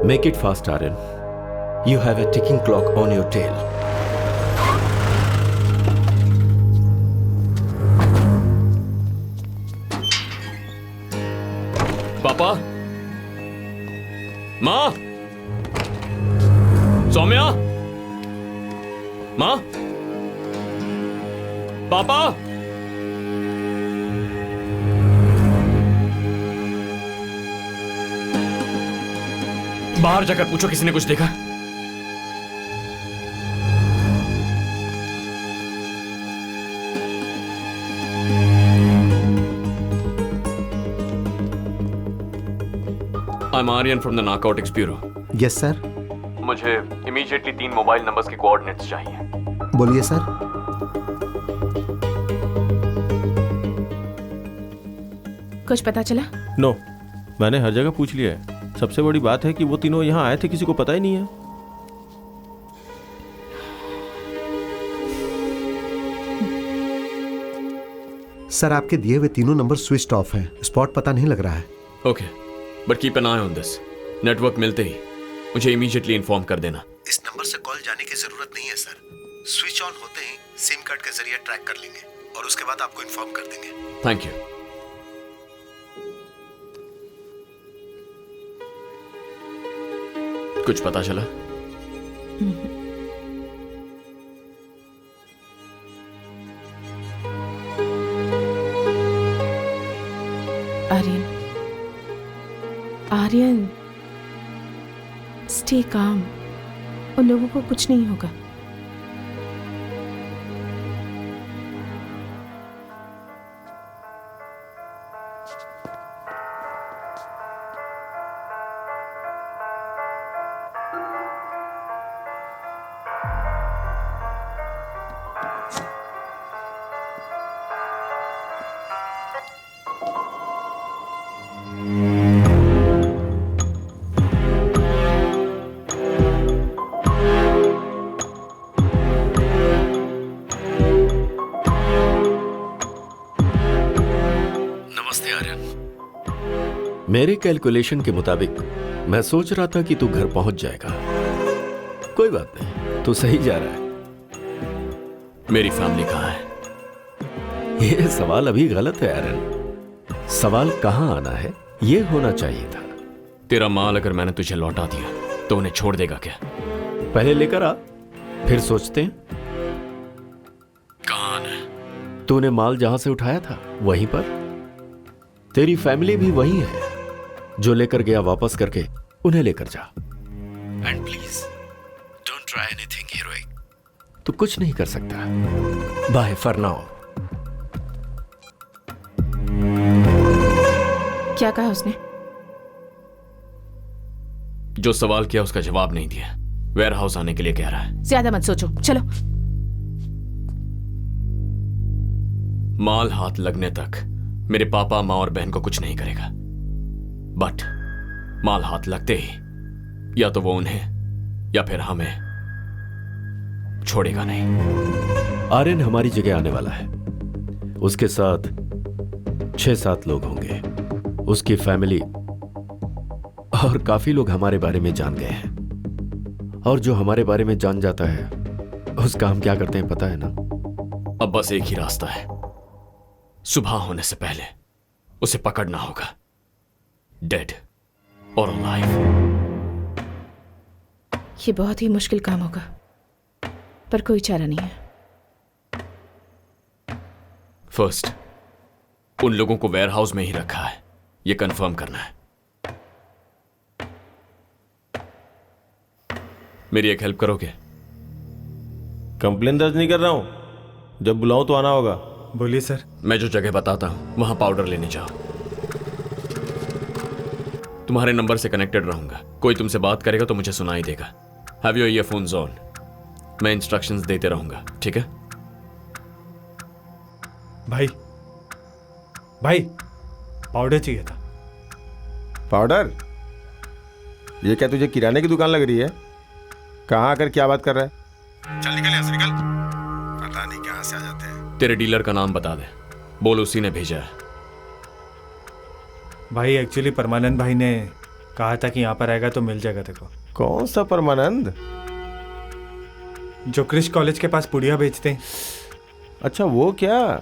Make it fast, Aryan. You have a ticking clock on your tail. पापा, माँ, सौम्या, माँ, पापा। बाहर जाकर पूछो किसी ने कुछ देखा? I am Aryan from the narcotics bureau. Yes sir. मुझे इमीडिएटली 3 मोबाइल नंबर्स के कोऑर्डिनेट्स चाहिए। बोलिए सर। कुछ पता चला? नो, मैंने हर जगह पूछ लिया है। सबसे बड़ी बात है कि वो तीनों यहाँ आए थे, किसी को पता ही नहीं है। सर आपके दिए हुए तीनों नंबर स्विच ऑफ हैं। स्पॉट पता नहीं लग रहा है। Okay, but keep an I on this. Network मिलते ही मुझे इमीडिएटली इन्फॉर्म कर देना। इस नंबर से कॉल जाने की जरूरत नहीं है सर। स्विच ऑन होते ही सिम कार्ड के जरिए ट्रैक कर लेंगे और उसके बाद आपको इन्फॉर्म कर देंगे। Thank you. कुछ पता चला? Aryan, Aryan, stay calm. उन लोगों को कुछ नहीं होगा। मेरे कैलकुलेशन के मुताबिक मैं सोच रहा था कि तू घर पहुंच जाएगा। कोई बात नहीं, तू सही जा रहा है। मेरी फैमिली कहाँ है? यह सवाल अभी गलत है आर्यन। सवाल कहाँ आना है ये होना चाहिए था। तेरा माल अगर मैंने तुझे लौटा दिया तो उन्हें छोड़ देगा क्या? पहले लेकर आ, फिर सोचते हैं। कहाँ आना है? तूने माल जहां से उठाया था वहीं पर। तेरी फैमिली भी वही है। जो लेकर गया वापस करके उन्हें लेकर जा। And please don't try anything heroic. तू कुछ नहीं कर सकता। Bye for now. क्या कहा उसने? जो सवाल किया उसका जवाब नहीं दिया। वेयर हाउस आने के लिए कह रहा है। ज्यादा मत सोचो, चलो। माल हाथ लगने तक मेरे पापा, माँ और बहन को कुछ नहीं करेगा। बट माल हाथ लगते ही या तो वो उन्हें या फिर हमें छोड़ेगा नहीं। आर्यन हमारी जगह आने वाला है। उसके साथ 6-7 लोग होंगे, उसकी फैमिली, और काफी लोग हमारे बारे में जान गए हैं। और जो हमारे बारे में जान जाता है उसका हम क्या करते हैं पता है ना? अब बस एक ही रास्ता है, सुबह होने से पहले उसे पकड़ना होगा, डेड और अलाइव। ये बहुत ही मुश्किल काम होगा, पर कोई चारा नहीं है। फर्स्ट, उन लोगों को वेयरहाउस में ही रखा है, यह कंफर्म करना है। मेरी एक हेल्प करोगे? कंप्लेन दर्ज नहीं कर रहा हूं, जब बुलाऊं तो आना होगा। बोलिए सर। मैं जो जगह बताता हूं वहां पाउडर लेने जाओ। तुम्हारे नंबर से कनेक्टेड रहूंगा, कोई तुमसे बात करेगा तो मुझे सुनाई देगा। हैव योर ईयरफोन्स ऑन, मैं इंस्ट्रक्शंस देते रहूंगा, ठीक है? भाई पाउडर चाहिए था। पाउडर? ये क्या तुझे किराने की दुकान लग रही है? कहाँ आकर क्या बात कर रहा है? चल निकल यहाँ से, निकल। पता नहीं कहाँ से आ जाते हैं। तेरे डीलर का नाम बता दे, बोल उसी ने भेजा है। भाई एक्चुअली परमानंद भाई ने कहा था कि यहाँ पर आएगा तो मिल जाएगा तेरे को। कौन सा परमानंद? जो क्रिश कॉलेज के पास पुड़िया बेचते हैं। अच्छा वो क्या?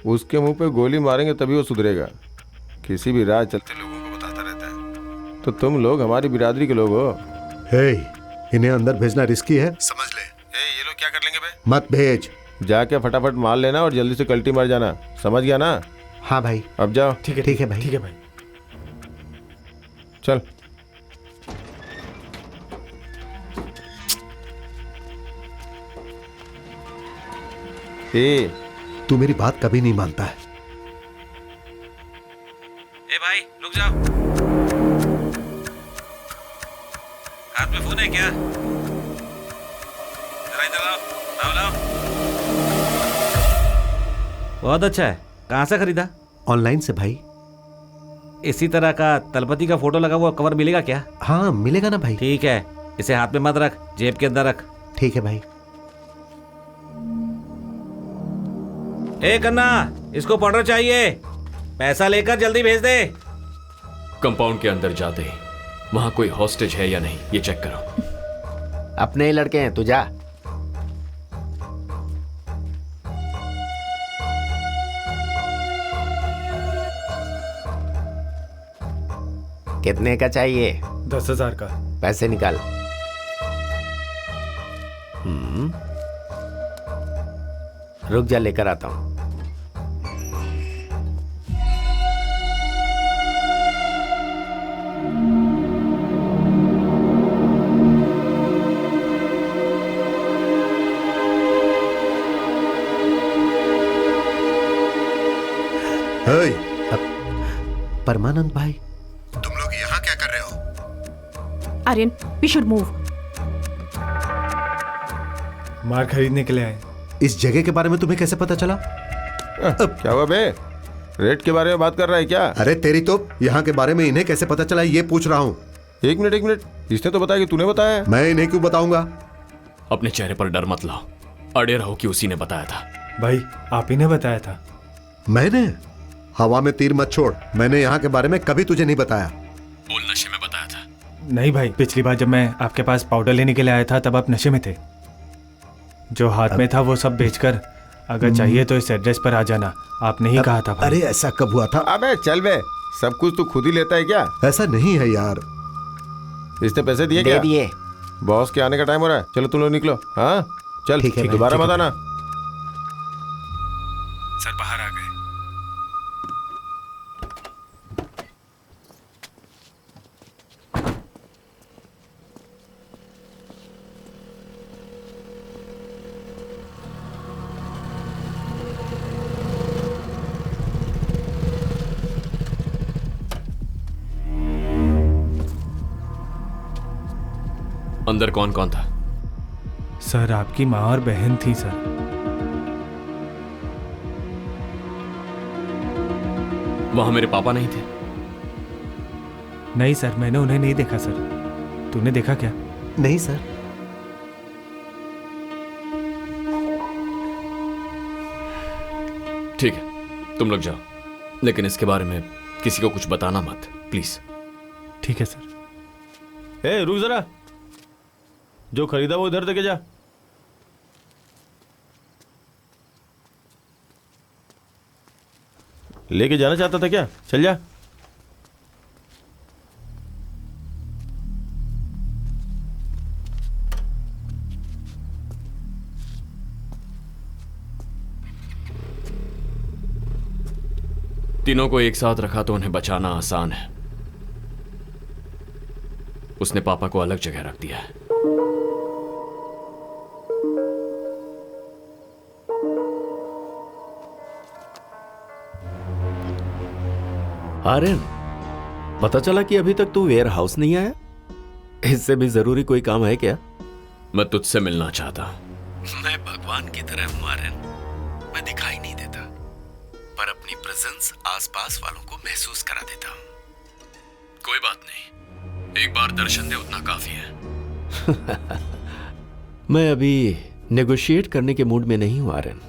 उसके मुंह पे गोली मारेंगे तभी वो सुधरेगा। किसी भी राह चलते लोगों को बताता रहता है। तो तुम लोग हमारी बिरादरी के लोग हो। हे, इन्हें अंदर भेजना रिस्की है, समझ ले। ये लोग क्या कर लेंगे बे? मत भेज। जाके फटाफट मार लेना और जल्दी से कल्टी मार जाना, समझ गया ना? हाँ भाई। अब जाओ। ठीक है भाई। ठीक है भाई। चल। तू मेरी बात कभी नहीं मानता है। ए भाई रुक जाओ, हाथ में फोन है क्या? जरा इधर लाओ, लाओ। बहुत अच्छा है, कहाँ से खरीदा? ऑनलाइन से भाई। इसी तरह का तलपति का फोटो लगा हुआ कवर मिलेगा क्या? हाँ मिलेगा ना भाई। ठीक है, इसे हाथ में मत रख, जेब के अंदर रख। ठीक है भाई। ए कन्ना, इसको पाउडर चाहिए, पैसा लेकर जल्दी भेज दे। कंपाउंड के अंदर जाते ही वहां कोई हॉस्टेज है या नहीं ये चेक करो। अपने ही लड़के हैं, तू जा। कितने का चाहिए? 10,000 का। पैसे निकाल। रुक जा, लेकर आता हूं। परमानंद भाई, तुम लोग यहाँ क्या कर रहे हो? Aryan, we should move. मार खरीदने के लिए आए। इस जगह के बारे में तुम्हें कैसे पता चला? क्या हुआ बे? रेट के बारे में बात कर रहा है क्या? अरे तेरी तो, यहाँ के बारे में इन्हें कैसे पता चला ये पूछ रहा हूँ। एक मिनट, इसने तो बताया कि तूने बताया। मैं इन्हें क्यों बताऊंगा? अपने चेहरे पर डर मत लाओ, अड़े रहो कि उसी ने बताया था। भाई आप ही ने बताया था। मैंने? हवा में तीर मत छोड़, मैंने यहाँ के बारे में कभी तुझे नहीं बताया। बोल नशे में बताया था। नहीं भाई, पिछली बार जब मैं आपके पास पाउडर लेने के लिए आया था तब आप नशे में थे। जो हाथ में था वो सब बेचकर अगर चाहिए तो इस एड्रेस पर आ जाना, आपने ही कहा था भाई। अरे ऐसा कब हुआ था? अबे चल बे, सब कुछ तू खुद ही लेता है क्या? ऐसा नहीं है यार। इसने पैसे दिए क्या? दे दिए। बॉस के आने का टाइम हो रहा है, चलो तुम लोग निकलो। हाँ चल, ठीक है भाई, दोबारा ठीक मत है। आना। सर बाहर आ गए। अंदर कौन कौन था? सर आपकी माँ और बहन थी सर। वहां मेरे पापा नहीं थे? नहीं सर, मैंने उन्हें नहीं देखा सर। तूने देखा क्या? नहीं सर। ठीक है, तुम लोग जाओ, लेकिन इसके बारे में किसी को कुछ बताना मत, प्लीज। ठीक है सर। ए रुक जरा, जो खरीदा वो इधर देके जा। लेके जाना चाहता था क्या? चल जा। तीनों को एक साथ रखा तो उन्हें बचाना आसान है। उसने पापा को अलग जगह रख दिया है। आर्यन, पता चला कि अभी तक तू वेयर हाउस नहीं आया। इससे भी जरूरी कोई काम है क्या? मैं तुझसे मिलना चाहता। मैं भगवान की तरह हूं आर्यन। मैं दिखाई नहीं देता, पर अपनी प्रेजेंस आसपास वालों को महसूस करा देता हूं। कोई बात नहीं, एक बार दर्शन दे उतना काफी है। मैं अभी नेगोशिएट करने के मूड में नहीं हूं आर्यन।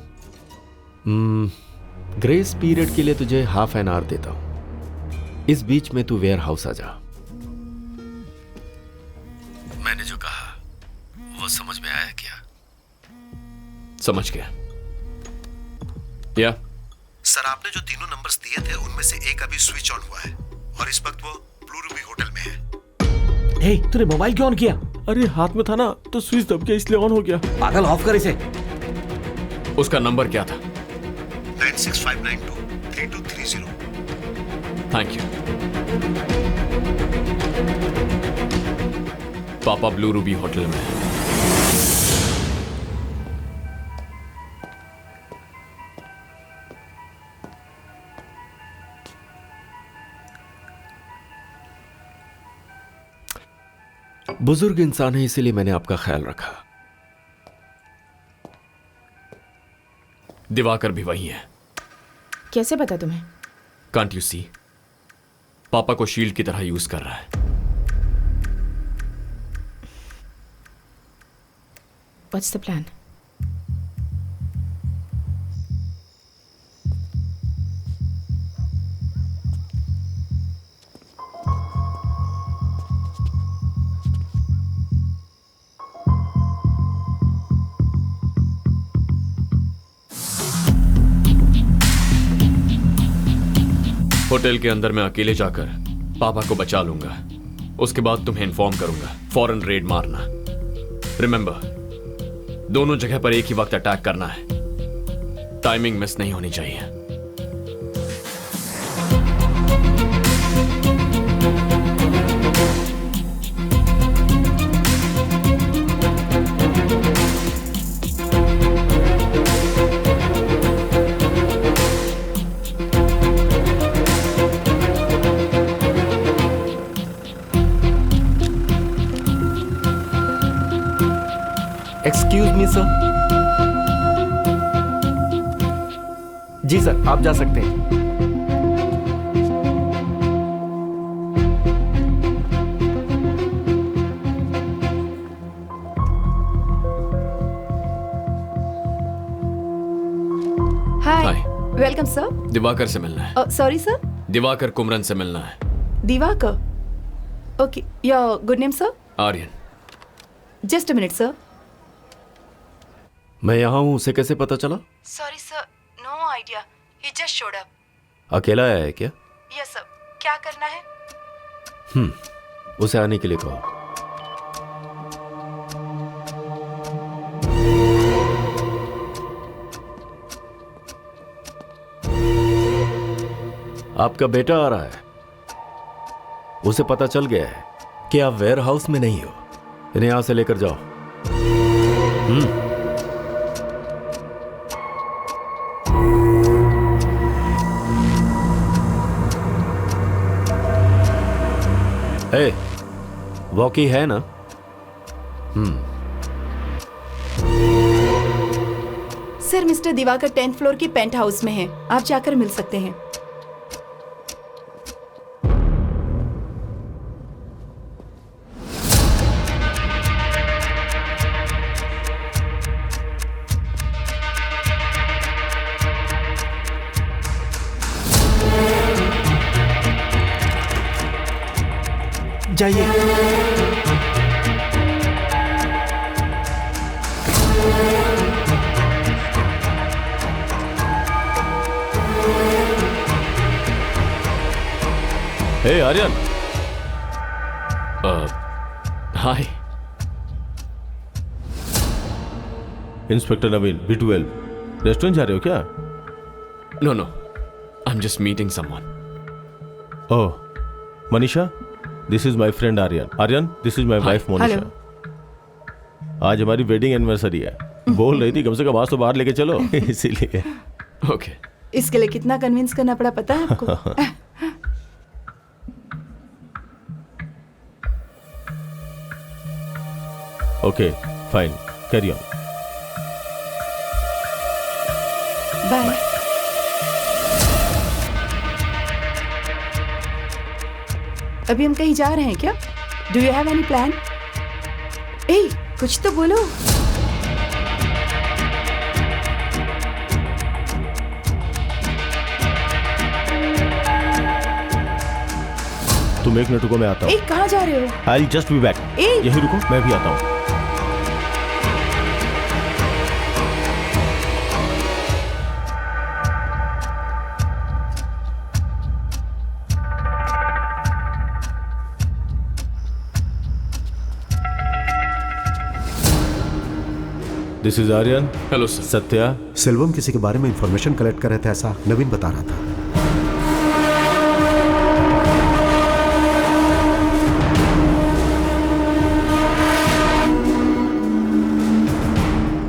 ग्रेस पीरियड के लिए तुझे हाफ एन आवर देता हूं। इस बीच में तू वेयर हाउस आ जा। मैंने जो कहा वो समझ में आया क्या? समझ गया। या सर, आपने जो तीनों नंबर्स दिए थे उनमें से एक अभी स्विच ऑन हुआ है और इस वक्त वो ब्लू रूबी होटल में है। हे, तूने मोबाइल क्यों ऑन किया? अरे हाथ में था ना तो स्विच दब गया इसलिए ऑन हो गया। पागल, ऑफ कर इसे। उसका नंबर क्या था? 9659232230। Thank you. पापा ब्लू रूबी होटल में है। बुजुर्ग इंसान है इसीलिए मैंने आपका ख्याल रखा। दिवाकर भी वही है। कैसे पता तुम्हें? Can't you see? पापा को शील्ड की तरह यूज कर रहा है। What's the plan? होटल के अंदर मैं अकेले जाकर पापा को बचा लूंगा। उसके बाद तुम्हें इन्फॉर्म करूंगा। फौरन रेड मारना। रिमेंबर, दोनों जगह पर एक ही वक्त अटैक करना है। टाइमिंग मिस नहीं होनी चाहिए। Excuse me sir. जी सर, आप जा सकते हैं। हाय, वेलकम सर। दिवाकर से मिलना है। Sorry sir. दिवाकर कुमरन से मिलना है। Diwakar? Okay, your good name sir? Aryan. Just a minute sir. मैं यहां हूं, उसे कैसे पता चला? Sorry sir, no idea, he just showed up. अकेला आया है क्या? Yes sir. क्या करना है? उसे आने के लिए कहो। आपका बेटा आ रहा है। उसे पता चल गया है कि आप वेयर हाउस में नहीं हो। इन्हें यहां से लेकर जाओ। ए, वॉकी है ना? Sir, mister Diwakar 10th floor की पेंट हाउस में है। आप जाकर मिल सकते हैं। जाइए। Hey Aryan. Hi. Inspector Naveen, B12। Restaurant जा रहे हो क्या? No no, I am just meeting someone. Oh, Manisha, this is my friend Aryan. Aryan, this is my wife Monisha. आज हमारी वेडिंग एनिवर्सरी है। बोल रही थी कम से कम आज तो बाहर लेके चलो, इसीलिए। ओके। इसके लिए कितना कन्विंस करना पड़ा पता है आपको? Okay, fine, carry on. Bye. अभी हम कहीं जा रहे हैं क्या? Do you have any plan? ए, कुछ तो बोलो। तुम एक मिनट रुको, मैं आता हूँ। ए, कहाँ जा रहे हो? I just be back. यही रुको, मैं भी आता हूँ। This is Aryan. Hello sir. Satya. Selvam किसी के बारे में इंफॉर्मेशन कलेक्ट कर रहे थे, ऐसा नवीन बता रहा था।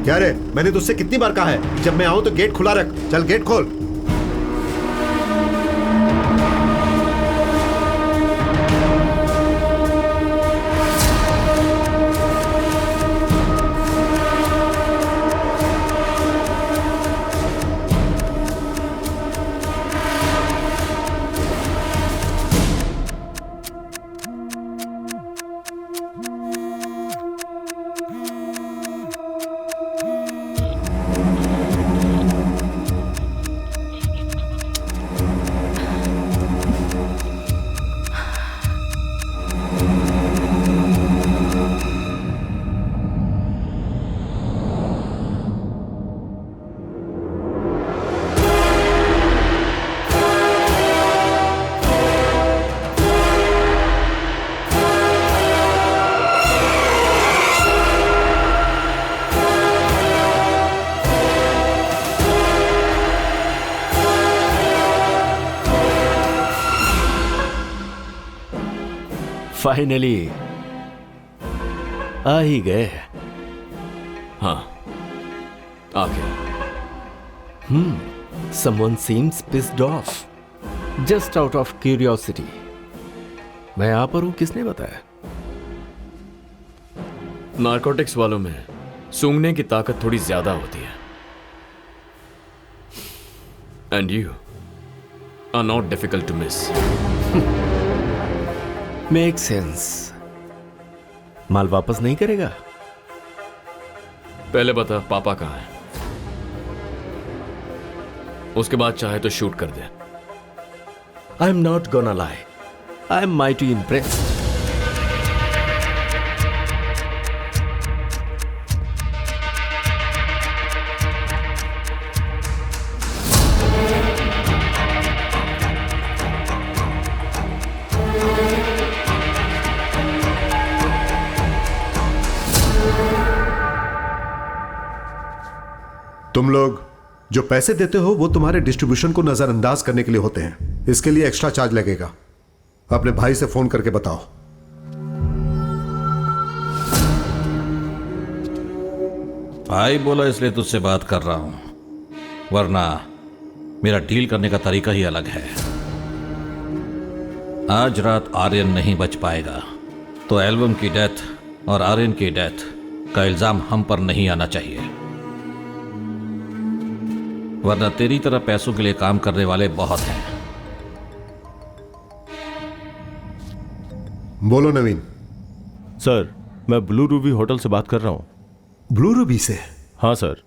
क्या रे, मैंने तुझसे कितनी बार कहा है जब मैं आऊं तो गेट खुला रख। चल गेट खोल। फाइनली आ ही गए। हाँ, आ गया। Someone seems pissed off. Just out of curiosity. मैं यहाँ पर हूँ, किसने बताया? नारकोटिक्स वालों में सूंघने की ताकत थोड़ी ज्यादा होती है। And you are not difficult to miss. Make sense. माल वापस नहीं करेगा? पहले बता पापा कहाँ है, उसके बाद चाहे तो शूट कर दे। I am not gonna lie, I am mighty impressed. तुम लोग जो पैसे देते हो वो तुम्हारे डिस्ट्रीब्यूशन को नजरअंदाज करने के लिए होते हैं। इसके लिए एक्स्ट्रा चार्ज लगेगा। अपने भाई से फोन करके बताओ। भाई बोला इसलिए तुझसे बात कर रहा हूं, वरना मेरा डील करने का तरीका ही अलग है। आज रात आर्यन नहीं बच पाएगा तो एल्बम की डेथ और आर्यन की डेथ का इल्जाम हम पर नहीं आना चाहिए, वरना तेरी तरह पैसों के लिए काम करने वाले बहुत हैं। बोलो नवीन। सर, मैं ब्लू रूबी होटल से बात कर रहा हूं। ब्लू रूबी से? हाँ सर।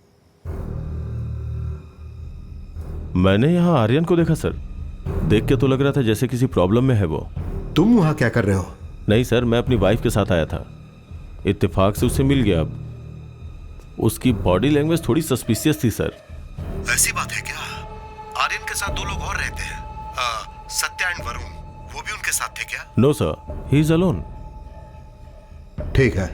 मैंने यहां आर्यन को देखा सर। देख के तो लग रहा था जैसे किसी प्रॉब्लम में है वो। तुम वहां क्या कर रहे हो? नहीं सर, मैं अपनी वाइफ के साथ आया था, इत्तेफाक से उससे मिल गया। अब उसकी बॉडी लैंग्वेज थोड़ी सस्पिशियस थी सर। ऐसी बात है क्या? आर्यन के साथ 2 लोग और रहते हैं, सत्या एंड वरुण, वो भी उनके साथ थे क्या? No sir, he is alone. ठीक है,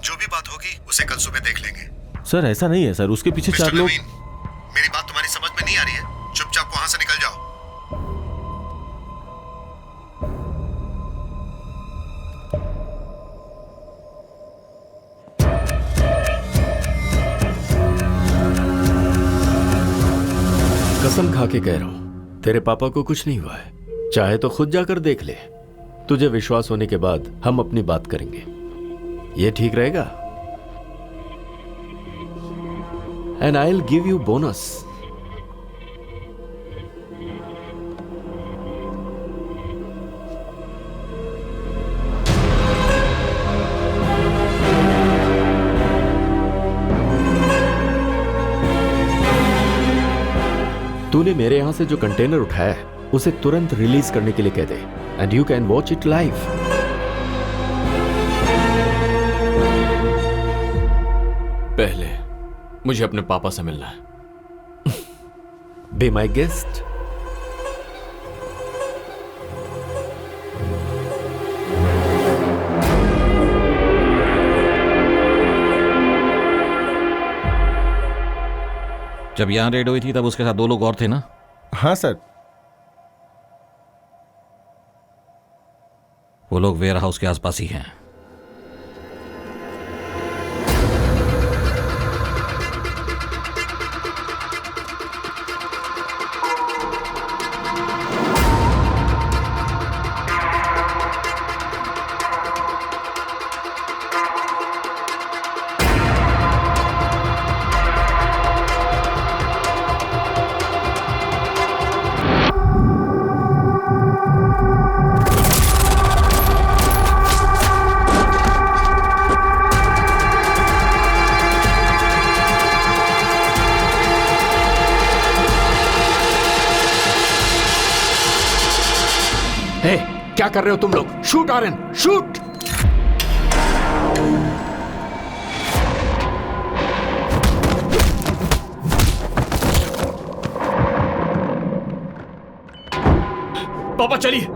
जो भी बात होगी उसे कल सुबह देख लेंगे। सर ऐसा नहीं है सर, उसके पीछे 4 लोग। मेरी बात तुम्हारी समझ में नहीं आ रही है? चुपचाप वहां से निकल जाओ। कसम खा के कह रहा हूं, तेरे पापा को कुछ नहीं हुआ है। चाहे तो खुद जाकर देख ले। तुझे विश्वास होने के बाद हम अपनी बात करेंगे। ये ठीक रहेगा? And I will give you bonus. तूने मेरे यहां से जो कंटेनर उठाया है उसे तुरंत रिलीज करने के लिए कह दे, and you can watch it live. पहले मुझे अपने पापा से मिलना है। Be my guest. जब यहां रेड हुई थी तब उसके साथ 2 लोग और थे ना? हाँ सर। वो लोग वेयर हाउस के आसपास ही हैं। क्या कर रहे हो तुम लोग? Shoot Aryan, shoot! पापा चलिए।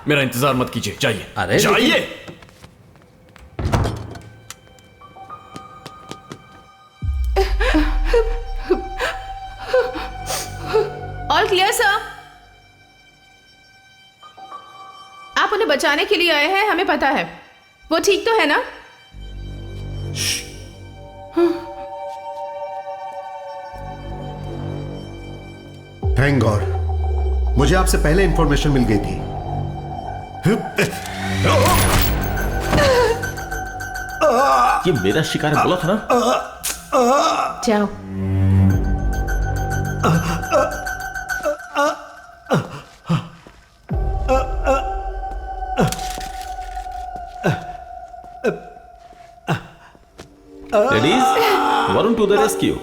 मेरा इंतजार मत कीजिए, जाइए। अरे जाइए। All clear sir. आप उन्हें बचाने के लिए आए हैं, हमें पता है। वो ठीक तो है ना? थैंक गॉड, मुझे आपसे पहले इंफॉर्मेशन मिल गई थी। ये मेरा शिकार है, बोला था ना। जाओ। Ladies, Varun to the rescue.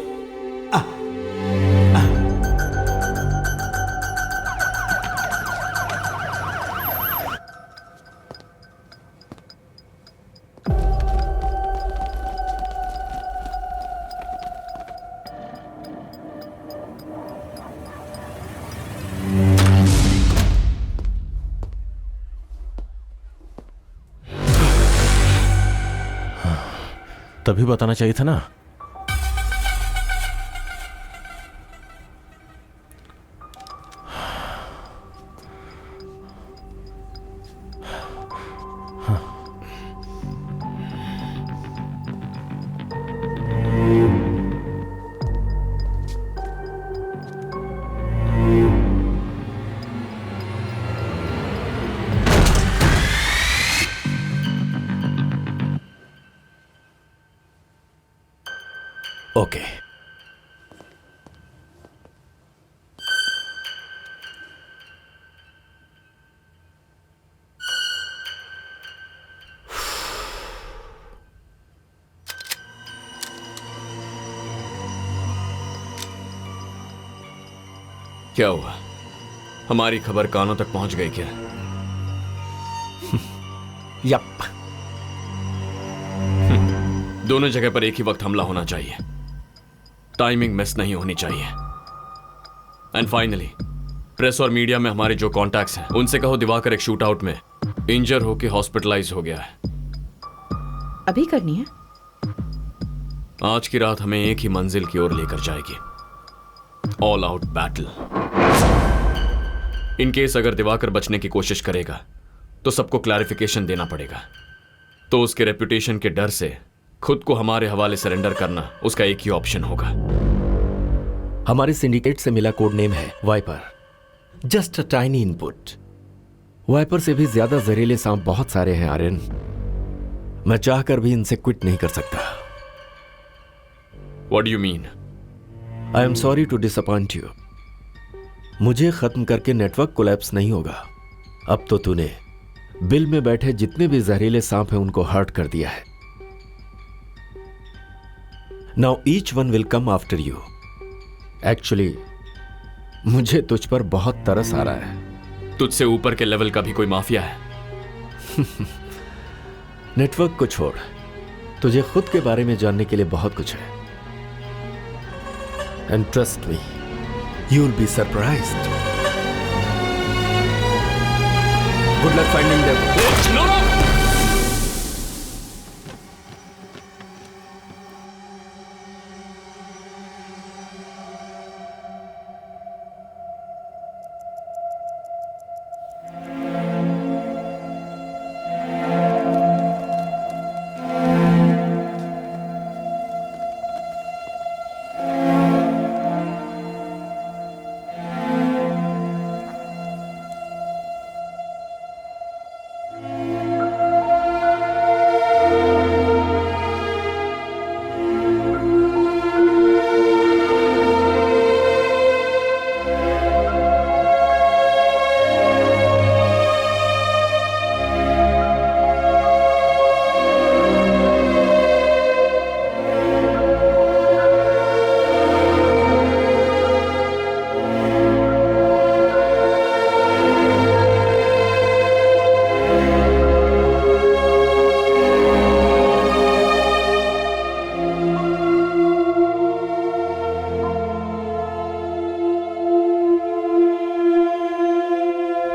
तभी बताना चाहिए था ना। ओके। क्या हुआ? हमारी खबर कानों तक पहुंच गई क्या? यप। दोनों जगह पर एक ही वक्त हमला होना चाहिए, टाइमिंग मिस नहीं होनी चाहिए। एंड फाइनली प्रेस और मीडिया में हमारे जो कॉन्टैक्ट्स हैं उनसे कहो दिवाकर एक शूट आउट में इंजर होकर हॉस्पिटलाइज हो गया है। अभी करनी है? आज की रात हमें एक ही मंजिल की ओर लेकर जाएगी, all out battle. In case अगर दिवाकर बचने की कोशिश करेगा तो सबको क्लैरिफिकेशन देना पड़ेगा। तो उसके रेपुटेशन के डर से खुद को हमारे हवाले सरेंडर करना उसका एक ही ऑप्शन होगा। हमारे सिंडिकेट से मिला कोड नेम है viper. Just a tiny input. Viper से भी ज्यादा जहरीले सांप बहुत सारे हैं आर्यन। मैं चाहकर भी इनसे क्विट नहीं कर सकता। What do you mean? I am sorry to disappoint you. मुझे खत्म करके नेटवर्क कोलैप्स नहीं होगा। अब तो तूने बिल में बैठे जितने भी जहरीले सांप हैं उनको हर्ट कर दिया है। Now each one will come after you. Actually मुझे तुझ पर बहुत तरस आ रहा है। तुझसे ऊपर के लेवल का भी कोई माफिया है? नेटवर्क को छोड़, तुझे खुद के बारे में जानने के लिए बहुत कुछ है। And trust me, you will be surprised. Good luck finding them.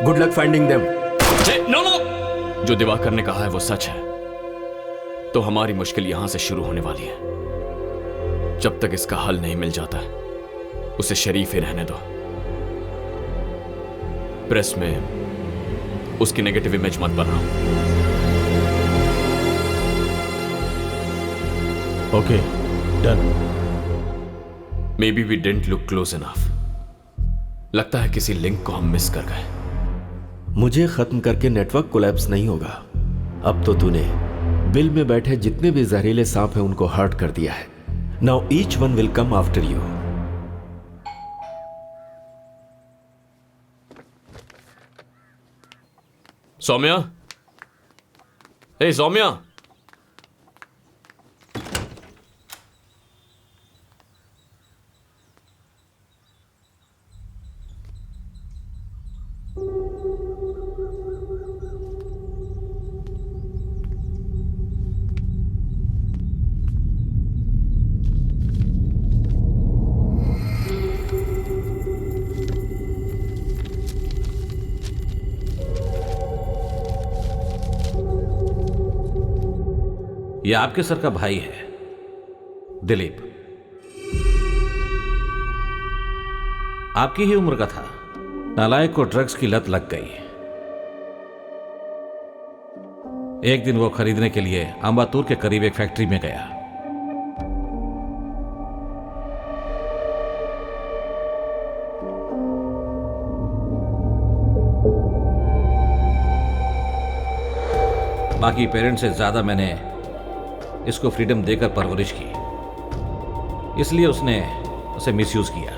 Good luck finding them. No no, जो दिवाकर ने कहा है वो सच है, तो हमारी मुश्किल यहां से शुरू होने वाली है। जब तक इसका हल नहीं मिल जाता उसे शरीफ ही रहने दो। प्रेस में उसकी नेगेटिव इमेज मत बनाओ। Okay, done. Maybe we didn't look close enough. लगता है किसी लिंक को हम मिस कर गए। मुझे खत्म करके नेटवर्क कोलैप्स नहीं होगा। अब तो तूने बिल में बैठे जितने भी जहरीले सांप हैं उनको हर्ट कर दिया है। Now each one will come after you. Saumya, hey Saumya, ये आपके सर का भाई है, दिलीप। आपकी ही उम्र का था। नालायक को ड्रग्स की लत लग गई। एक दिन वो खरीदने के लिए अंबातूर के करीब एक फैक्ट्री में गया। बाकी पेरेंट्स से ज्यादा मैंने इसको फ्रीडम देकर परवरिश की, इसलिए उसने उसे मिसयूज किया।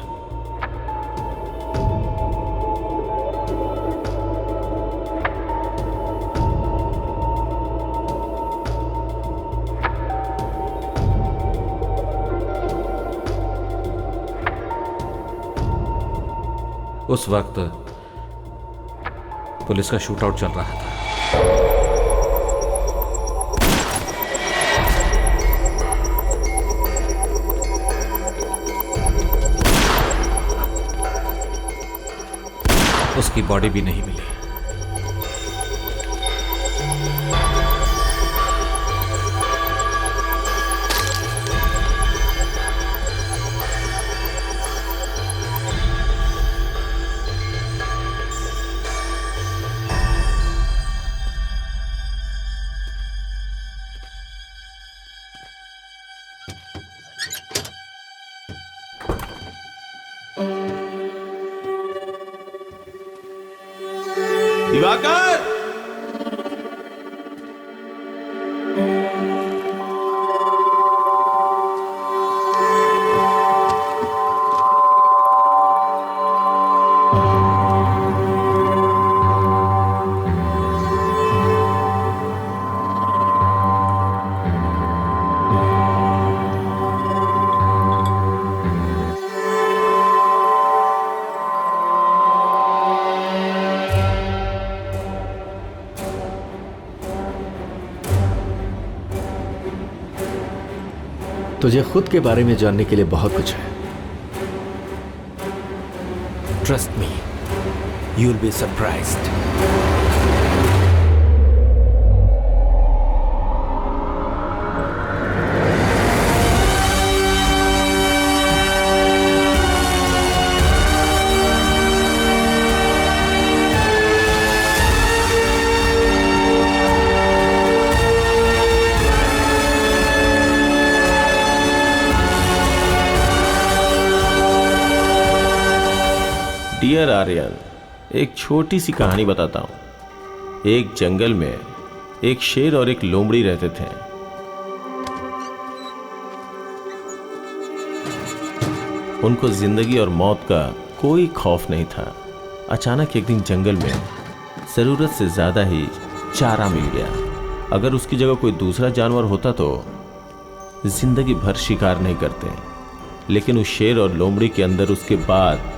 उस वक्त पुलिस का शूटआउट चल रहा था। उसकी बॉडी भी नहीं मिली। दिवाकर! तुझे खुद के बारे में जानने के लिए बहुत कुछ है। Trust me, you will be surprised. Dear Aryan, एक छोटी सी कहानी बताता हूं। एक जंगल में एक शेर और एक लोमड़ी रहते थे। उनको जिंदगी और मौत का कोई खौफ नहीं था। अचानक एक दिन जंगल में जरूरत से ज्यादा ही चारा मिल गया। अगर उसकी जगह कोई दूसरा जानवर होता तो जिंदगी भर शिकार नहीं करते, लेकिन उस शेर और लोमड़ी के अंदर उसके बाद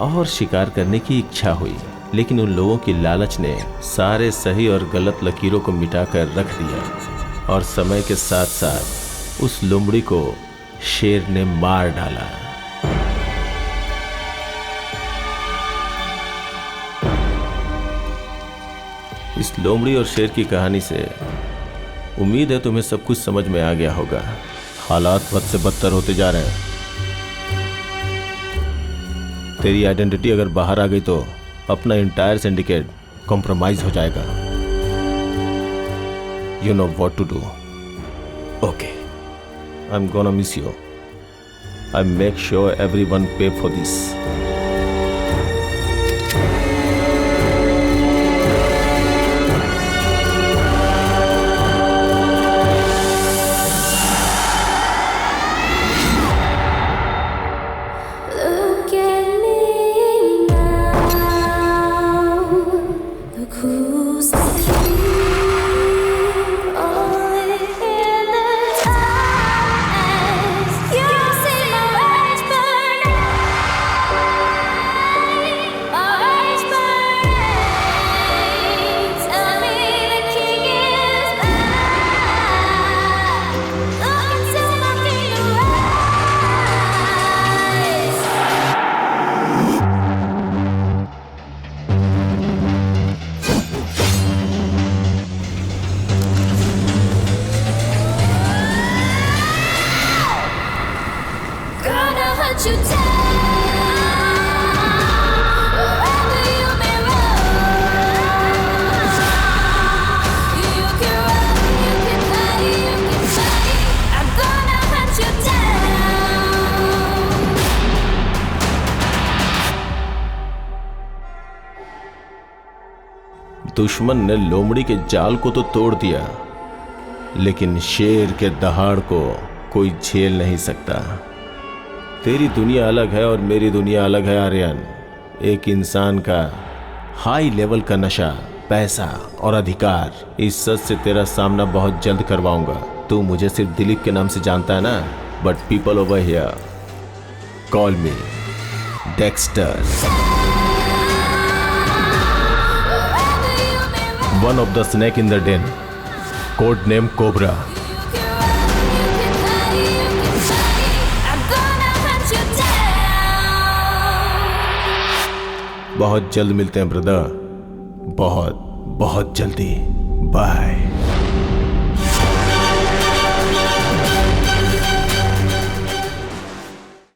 और शिकार करने की इच्छा हुई। लेकिन उन लोगों की लालच ने सारे सही और गलत लकीरों को मिटाकर रख दिया और समय के साथ साथ उस लोमड़ी को शेर ने मार डाला। इस लोमड़ी और शेर की कहानी से उम्मीद है तुम्हें सब कुछ समझ में आ गया होगा। हालात बद से बदतर होते जा रहे हैं। तेरी आइडेंटिटी अगर बाहर आ गई तो अपना इंटायर सिंडिकेट कॉम्प्रोमाइज हो जाएगा। You know what to do. Okay, I am gonna miss you. I make sure everyone pay for this. दुश्मन ने लोमड़ी के जाल को तो तोड़ दिया, लेकिन शेर के दहाड़ को कोई झेल नहीं सकता। तेरी दुनिया अलग है और मेरी दुनिया अलग है आर्यन। एक इंसान का हाई लेवल का नशा, पैसा और अधिकार, इस सच से तेरा सामना बहुत जल्द करवाऊंगा। तू मुझे सिर्फ दिलीप के नाम से जानता है ना, but people over here call me Dexter, one of the snake in the den, code name Cobra. बहुत जल्द मिलते हैं ब्रदर, बहुत बहुत जल्दी। बाय।